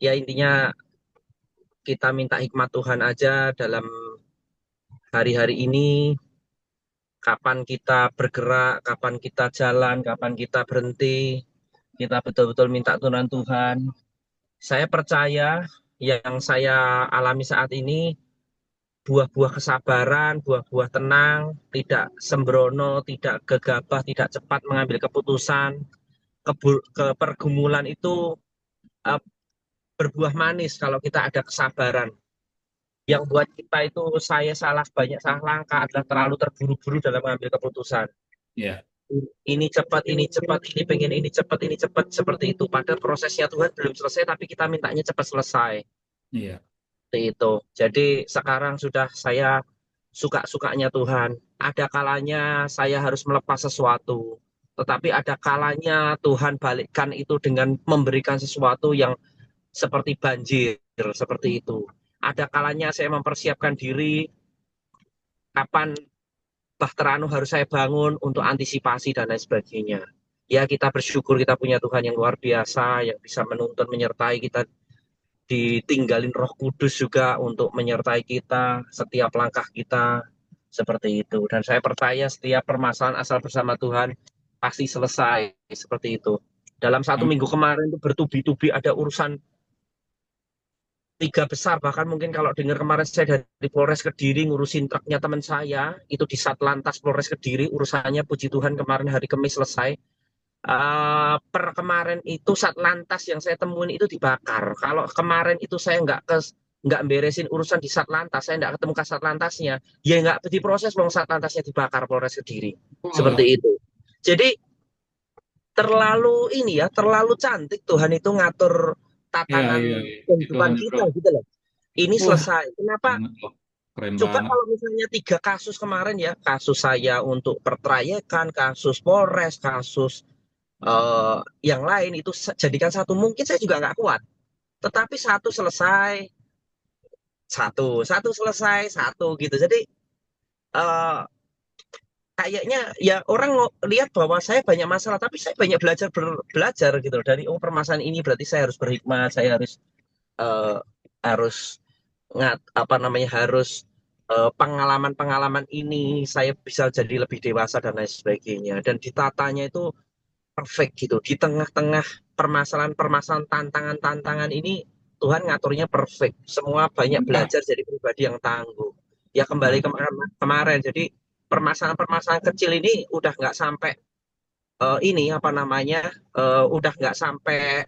J: Ya intinya kita minta hikmat Tuhan aja dalam hari-hari ini. Kapan kita bergerak, kapan kita jalan, kapan kita berhenti. Kita betul-betul minta tuntunan Tuhan. Saya percaya yang saya alami saat ini buah-buah kesabaran, buah-buah tenang, tidak sembrono, tidak gegabah, tidak cepat mengambil keputusan. Pergumulan itu berbuah manis kalau kita ada kesabaran. Yang buat kita itu banyak salah langkah adalah terlalu terburu-buru dalam mengambil keputusan.
C: Yeah.
J: Ini cepat, ini pengen ini cepat, seperti itu. Padahal prosesnya Tuhan belum selesai, tapi kita mintanya cepat selesai.
C: Iya.
J: Itu. Jadi sekarang sudah saya suka-sukanya Tuhan. Ada kalanya saya harus melepas sesuatu. Tetapi ada kalanya Tuhan balikkan itu dengan memberikan sesuatu yang seperti banjir, seperti itu. Ada kalanya saya mempersiapkan diri, kapan Bahteranu harus saya bangun untuk antisipasi dan lain sebagainya. Ya kita bersyukur kita punya Tuhan yang luar biasa, yang bisa menuntun, menyertai kita, ditinggalin Roh Kudus juga untuk menyertai kita setiap langkah kita, seperti itu. Dan saya percaya setiap permasalahan asal bersama Tuhan pasti selesai, seperti itu. Dalam satu minggu kemarin itu bertubi-tubi ada urusan 3 besar, bahkan mungkin kalau dengar kemarin saya dari Polres Kediri ngurusin truknya teman saya, itu di Satlantas Polres Kediri, urusannya puji Tuhan kemarin hari Kamis selesai. Per kemarin itu Satlantas yang saya temuin itu dibakar. Kalau kemarin itu saya nggak beresin urusan di Satlantas, saya nggak ketemu Kasat Lantasnya, ya nggak diproses, wong Satlantasnya dibakar Polres Kediri. Seperti itu. Jadi terlalu terlalu cantik Tuhan itu ngatur tatanan kehidupan kita gitu loh. Ini selesai. Kenapa?
C: Keren
J: Coba
C: banget.
J: kalau misalnya 3 kasus kemarin ya, kasus saya untuk pertrayekan, kasus Polres, kasus yang lain itu jadikan satu, mungkin saya juga nggak kuat. Tetapi satu selesai, satu selesai, satu gitu. Jadi kayaknya ya orang lihat bahwa saya banyak masalah, tapi saya banyak belajar gitu dari permasalahan ini, berarti saya harus berhikmat, saya harus harus pengalaman-pengalaman ini saya bisa jadi lebih dewasa dan lain sebagainya, dan ditatanya itu perfect gitu di tengah-tengah permasalahan-permasalahan, tantangan-tantangan ini. Tuhan ngaturnya perfect, semua banyak belajar jadi pribadi yang tangguh. Ya kembali kemarin, jadi permasalahan-permasalahan kecil ini udah nggak sampai udah nggak sampai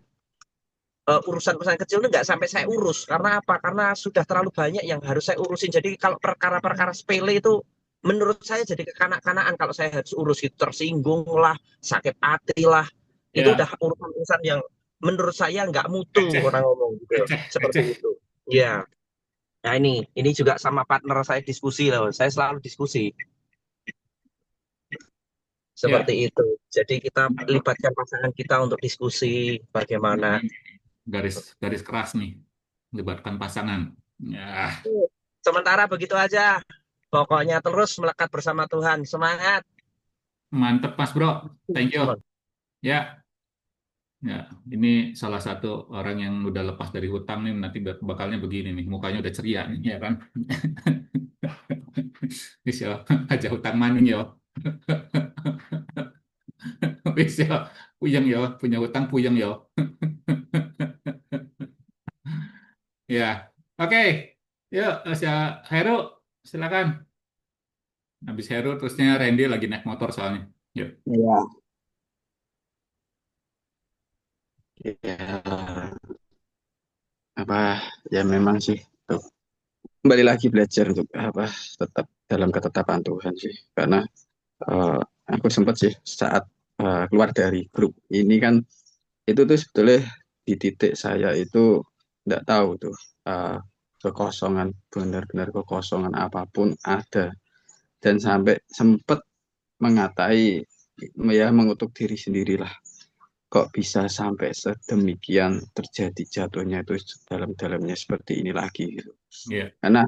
J: urusan-urusan kecil itu nggak sampai saya urus. Karena apa? Karena sudah terlalu banyak yang harus saya urusin. Jadi kalau perkara-perkara sepele itu menurut saya jadi kekanak-kanaan kalau saya harus urus itu, tersinggung lah, sakit hati lah. Itu udah urusan-urusan yang menurut saya nggak mutu, orang ngomong gitu. Seperti itu. Ya. Nah ini juga sama partner saya diskusi loh. Saya selalu diskusi. Seperti itu. Jadi kita libatkan pasangan kita untuk diskusi bagaimana.
C: Garis keras nih, libatkan pasangan. Ya.
J: Sementara begitu aja. Pokoknya terus melekat bersama Tuhan. Semangat.
C: Mantep Mas Bro. Thank you. Ya. Ya, ini salah satu orang yang udah lepas dari hutang nih, nanti bakalnya begini nih, mukanya udah ceria nih, ya kan? Bisa aja hutang maning yo. Bisa puyeng yo, punya hutang puyeng yo. Ya, oke. Yuk, Heru, silakan. Habis Heru, terusnya Randy lagi naik motor soalnya. Yuk.
D: Ya. Ya memang sih tuh. Kembali lagi belajar untuk tetap dalam ketetapan Tuhan sih, karena aku sempat sih saat keluar dari grup ini kan, itu tuh sebetulnya di titik saya itu nggak tahu tuh kekosongan, benar-benar kekosongan apapun ada, dan sampai sempat mengatai, ya mengutuk diri sendirilah, kok bisa sampai sedemikian terjadi jatuhnya itu dalam-dalamnya seperti ini lagi gitu. Karena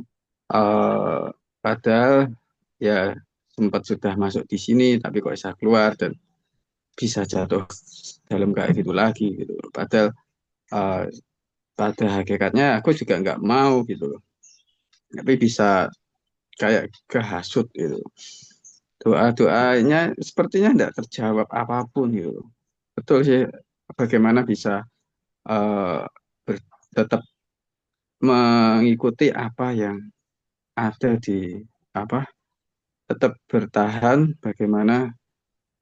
D: padahal ya sempat sudah masuk di sini, tapi kok bisa keluar dan bisa jatuh dalam kayak gitu lagi gitu. Padahal pada hakikatnya aku juga nggak mau gitu, tapi bisa kayak kehasut gitu. Doanya sepertinya tidak terjawab apapun gitu. Betul sih, bagaimana bisa tetap mengikuti apa yang ada di tetap bertahan, bagaimana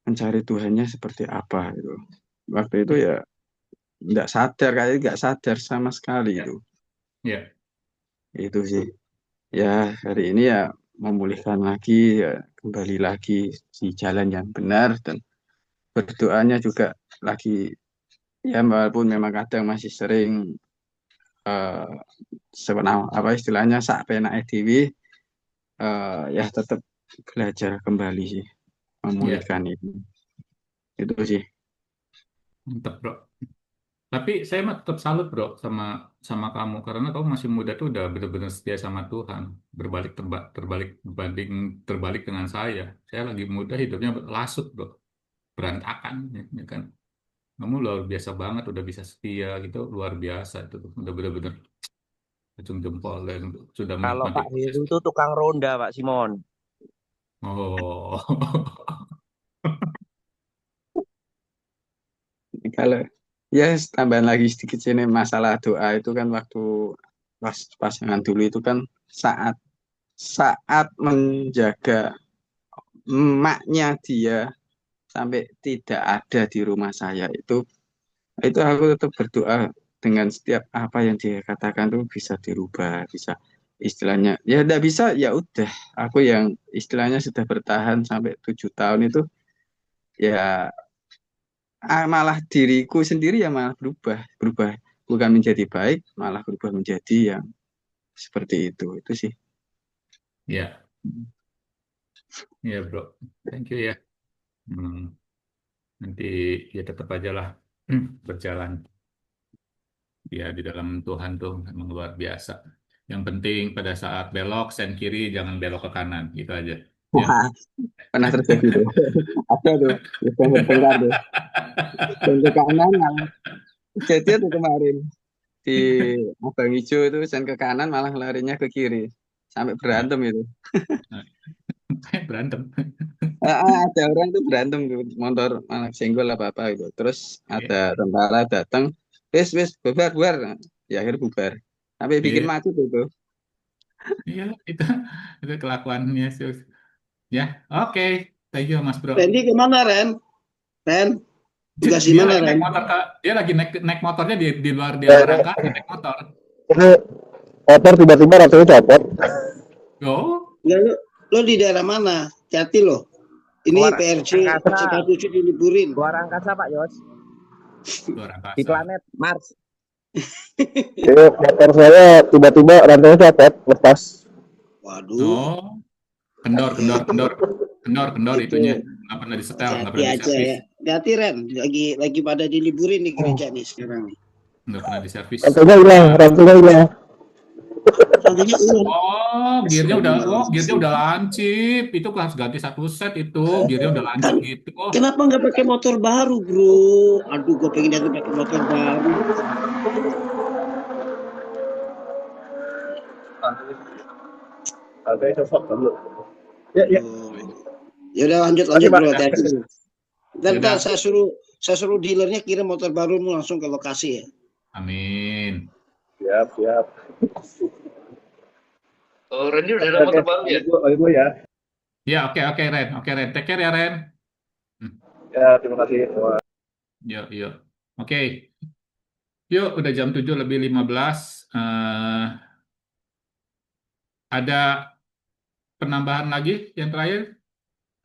D: mencari Tuhannya seperti apa gitu. Waktu itu ya nggak sadar sama sekali itu.
C: Ya.
D: Itu sih. Ya hari ini ya memulihkan lagi, ya, kembali lagi di jalan yang benar, dan berdoanya juga lagi, ya walaupun memang kadang masih sering istilahnya sak penake dhewe, ya tetap belajar kembali sih, memulihkan itu sih.
C: Mantap bro. Tapi saya mah tetap salut bro sama kamu, karena kamu masih muda tuh udah benar-benar setia sama Tuhan. Terbalik dengan saya. Saya lagi muda hidupnya lasut bro, berantakan ya kan. Kamu luar biasa banget, udah bisa setia gitu, luar biasa itu tuh. Udah benar-benar acung jempol dan sudah
J: Kalau
C: menikmati
J: Pak Heru itu tukang ronda Pak Simon.
C: Oh.
K: Kalau ya tambahan lagi sedikit sini masalah doa itu kan waktu pas pasangan dulu itu kan saat saat menjaga emaknya dia sampai tidak ada di rumah saya itu aku tetap berdoa dengan setiap apa yang dia katakan tuh bisa dirubah, bisa istilahnya ya tidak bisa ya udah aku yang istilahnya sudah bertahan sampai 7 tahun itu ya malah diriku sendiri ya malah berubah bukan menjadi baik malah berubah menjadi yang seperti itu sih.
C: Ya, ya bro. Thank you ya. Nanti ya tetap aja lah berjalan. Ya di dalam Tuhan tuh memang luar biasa. Yang penting pada saat belok sen kiri jangan belok ke kanan, gitu aja. Ya.
K: Wah, pernah terjadi tuh. Ada tuh, yang bertengkar tuh. Dan ke kanan malah kejadian tuh kemarin di Abang Hijau itu sen ke kanan malah larinya ke kiri sampai berantem itu.
C: Berantem.
K: Ada orang tuh berantem tuh motor malah senggol apa gitu. Terus ada tentara datang, wes bubar bubar. Ya akhirnya bubar. Sampai bikin
C: Iya.
K: macet itu.
C: Iya, itu kelakuannya sih. Ya, oke. Thank you Mas Bro.
D: Randy kemana, Ren? Ren, tugas di
C: Dia
D: mana,
C: lagi naik
D: Ren?
C: motor dia lagi naik motornya di luar angkasa naik motor.
I: Ini motor tiba-tiba rasanya copot.
C: Oh,
D: Ya, lo di daerah mana? Hati lo. Ini
J: Luar
D: PRJ
J: angkasa.
D: CK7 diliburin.
J: Luar angkasa Pak Yos.
C: luar angkasa.
J: Di planet Mars.
I: Motor saya tiba-tiba rantainya copot, lepas.
D: Waduh.
C: Oh, kendor itunya nggak pernah disetel, nggak
D: Hati
C: pernah
D: aja
C: diservis,
D: ya. Hati Ren, lagi pada diliburin nih gereja nih sekarang nih.
C: nggak pernah diservis.
I: Rantainya hilang.
D: Rantainya hilang.
C: Oh, gearnya udah lancip. Itu harus ganti satu set itu. Gearnya udah lancip gitu. Oh,
D: Kenapa nggak pakai motor baru, bro? Aduh, gue pengen dia pakai motor baru.
I: Rantainya copot dulu. Ya.
D: Ya udah lanjut
I: Oke, Pak.
D: bro, hati-hati. Dan
C: Yaudah.
D: saya suruh dealernya kirim motor barumu langsung ke lokasi ya.
C: amin.
I: Siap.
L: Oh, Randy udah ada motor baru ya?
I: Gue ya.
C: Ya, oke Ren. Take care ya Ren.
I: Ya, terima kasih.
C: Yuk. Oke. Yuk, udah jam 7:15. Ada penambahan lagi yang terakhir?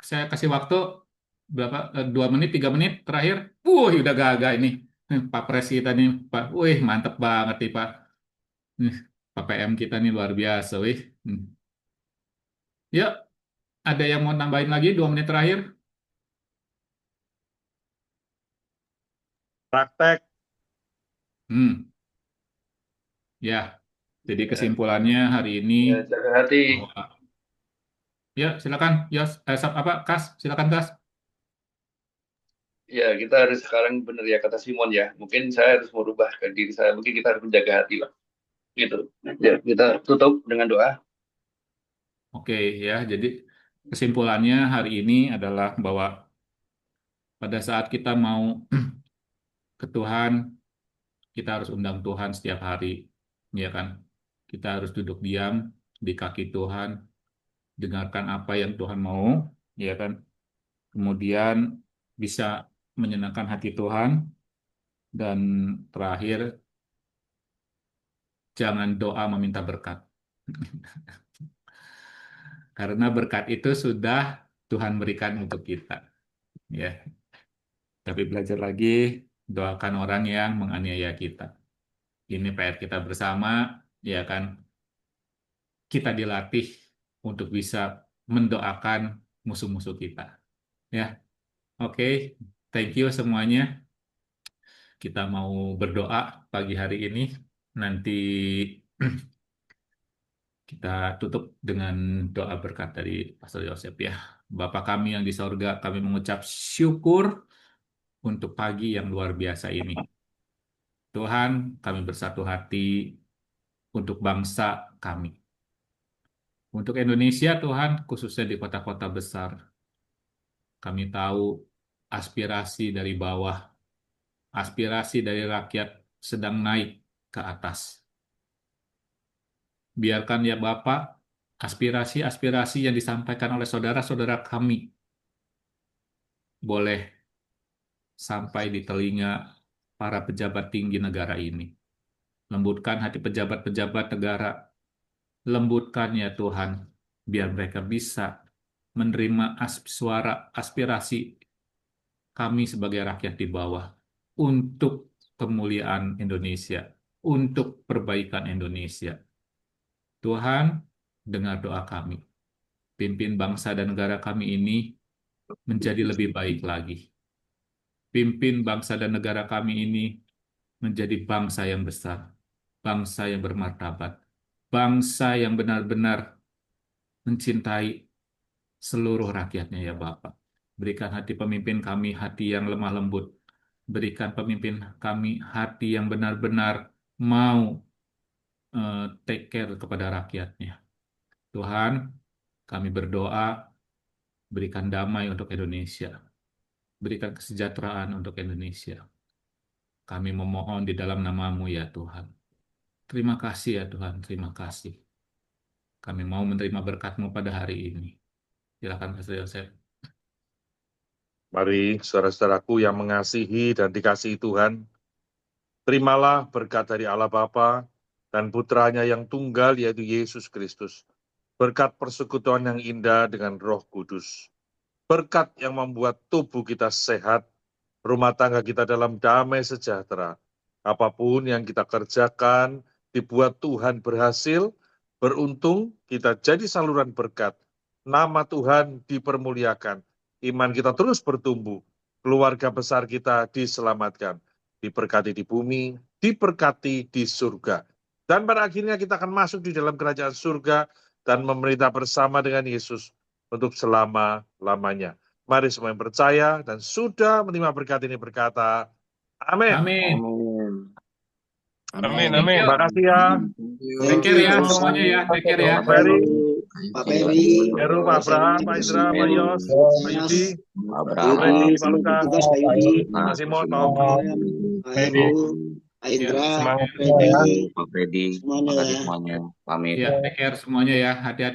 C: Saya kasih waktu berapa? 2 menit, 3 menit terakhir. Udah gagah ini. Pak Pres kita nih, Pak. Wih, mantep banget nih, Pak. Pak PM kita nih luar biasa, wih. Yuk, ada yang mau nambahin lagi 2 menit terakhir?
G: Praktek.
C: Ya, jadi kesimpulannya hari ini.
L: Ya, jaga hati.
C: Ya, silakan, Yos. Kas, silakan Kas.
L: Ya, kita harus sekarang benar ya kata Simon ya. Mungkin saya harus merubah ke diri saya. Mungkin kita harus menjaga hati lah. Gitu. Ya, kita tutup dengan doa.
C: Oke, ya. Jadi kesimpulannya hari ini adalah bahwa pada saat kita mau ke Tuhan, kita harus undang Tuhan setiap hari, ya kan? Kita harus duduk diam di kaki Tuhan, dengarkan apa yang Tuhan mau, ya kan? Kemudian bisa menyenangkan hati Tuhan, dan terakhir, jangan doa meminta berkat. Karena berkat itu sudah Tuhan berikan untuk kita. Ya. Tapi belajar lagi, doakan orang yang menganiaya kita. Ini PR kita bersama, ya kan? Kita dilatih untuk bisa mendoakan musuh-musuh kita. Ya. Oke, thank you semuanya. Kita mau berdoa pagi hari ini. Nanti kita tutup dengan doa berkat dari Pastor Yosef ya. Bapa kami yang di sorga, kami mengucap syukur untuk pagi yang luar biasa ini. Tuhan, kami bersatu hati untuk bangsa kami. Untuk Indonesia, Tuhan, khususnya di kota-kota besar. Kami tahu aspirasi dari bawah aspirasi dari rakyat sedang naik ke atas. Biarkan ya Bapak, aspirasi-aspirasi yang disampaikan oleh saudara-saudara kami boleh sampai di telinga para pejabat tinggi negara ini. Lembutkan hati pejabat-pejabat negara. Lembutkan ya Tuhan, biar mereka bisa menerima suara aspirasi kami sebagai rakyat di bawah untuk kemuliaan Indonesia, untuk perbaikan Indonesia. Tuhan, dengar doa kami. Pimpin bangsa dan negara kami ini menjadi lebih baik lagi. Pimpin bangsa dan negara kami ini menjadi bangsa yang besar, bangsa yang bermartabat, bangsa yang benar-benar mencintai seluruh rakyatnya ya Bapak. Berikan hati pemimpin kami hati yang lemah lembut. Berikan pemimpin kami hati yang benar-benar mau take care kepada rakyatnya. Tuhan, kami berdoa, berikan damai untuk Indonesia. Berikan kesejahteraan untuk Indonesia. Kami memohon di dalam nama-Mu ya Tuhan. Terima kasih ya Tuhan, terima kasih. Kami mau menerima berkat-Mu pada hari ini. Silakan Pastor Yosef.
G: Mari saudara-saudaraku yang mengasihi dan dikasihi Tuhan, terimalah berkat dari Allah Bapa dan Putranya yang tunggal yaitu Yesus Kristus. Berkat persekutuan yang indah dengan Roh Kudus. Berkat yang membuat tubuh kita sehat, rumah tangga kita dalam damai sejahtera. Apapun yang kita kerjakan, dibuat Tuhan berhasil, beruntung, kita jadi saluran berkat. Nama Tuhan dipermuliakan. Iman kita terus bertumbuh. Keluarga besar kita diselamatkan. Diberkati di bumi, diberkati di surga. Dan pada akhirnya kita akan masuk di dalam kerajaan surga dan memerintah bersama dengan Yesus untuk selama-lamanya. Mari semua yang percaya dan sudah menerima berkat ini berkata, amin.
C: Amin.
A: Amin,
C: Thank
A: amin.
C: you.
G: Terima kasih ya.
C: Take care ya semuanya ya. Take care ya.
G: Pak Ferry,
D: Pak Ferry,
G: Heru, Pak Abraham, Pak Indra, Pak Yos, Pak Yudi, Pak Freddy, Pak Lukas,
D: tugas Pak Yudi,
G: Pak Simon, Pak Om.
D: Pak Heru, Pak Indra,
A: Semangat
D: Freddy,
F: Pak Freddy,
D: semuanya
F: terima kasih
D: ya.
F: semuanya. Pamit.
C: Ya, take care semuanya ya. Hati-hati.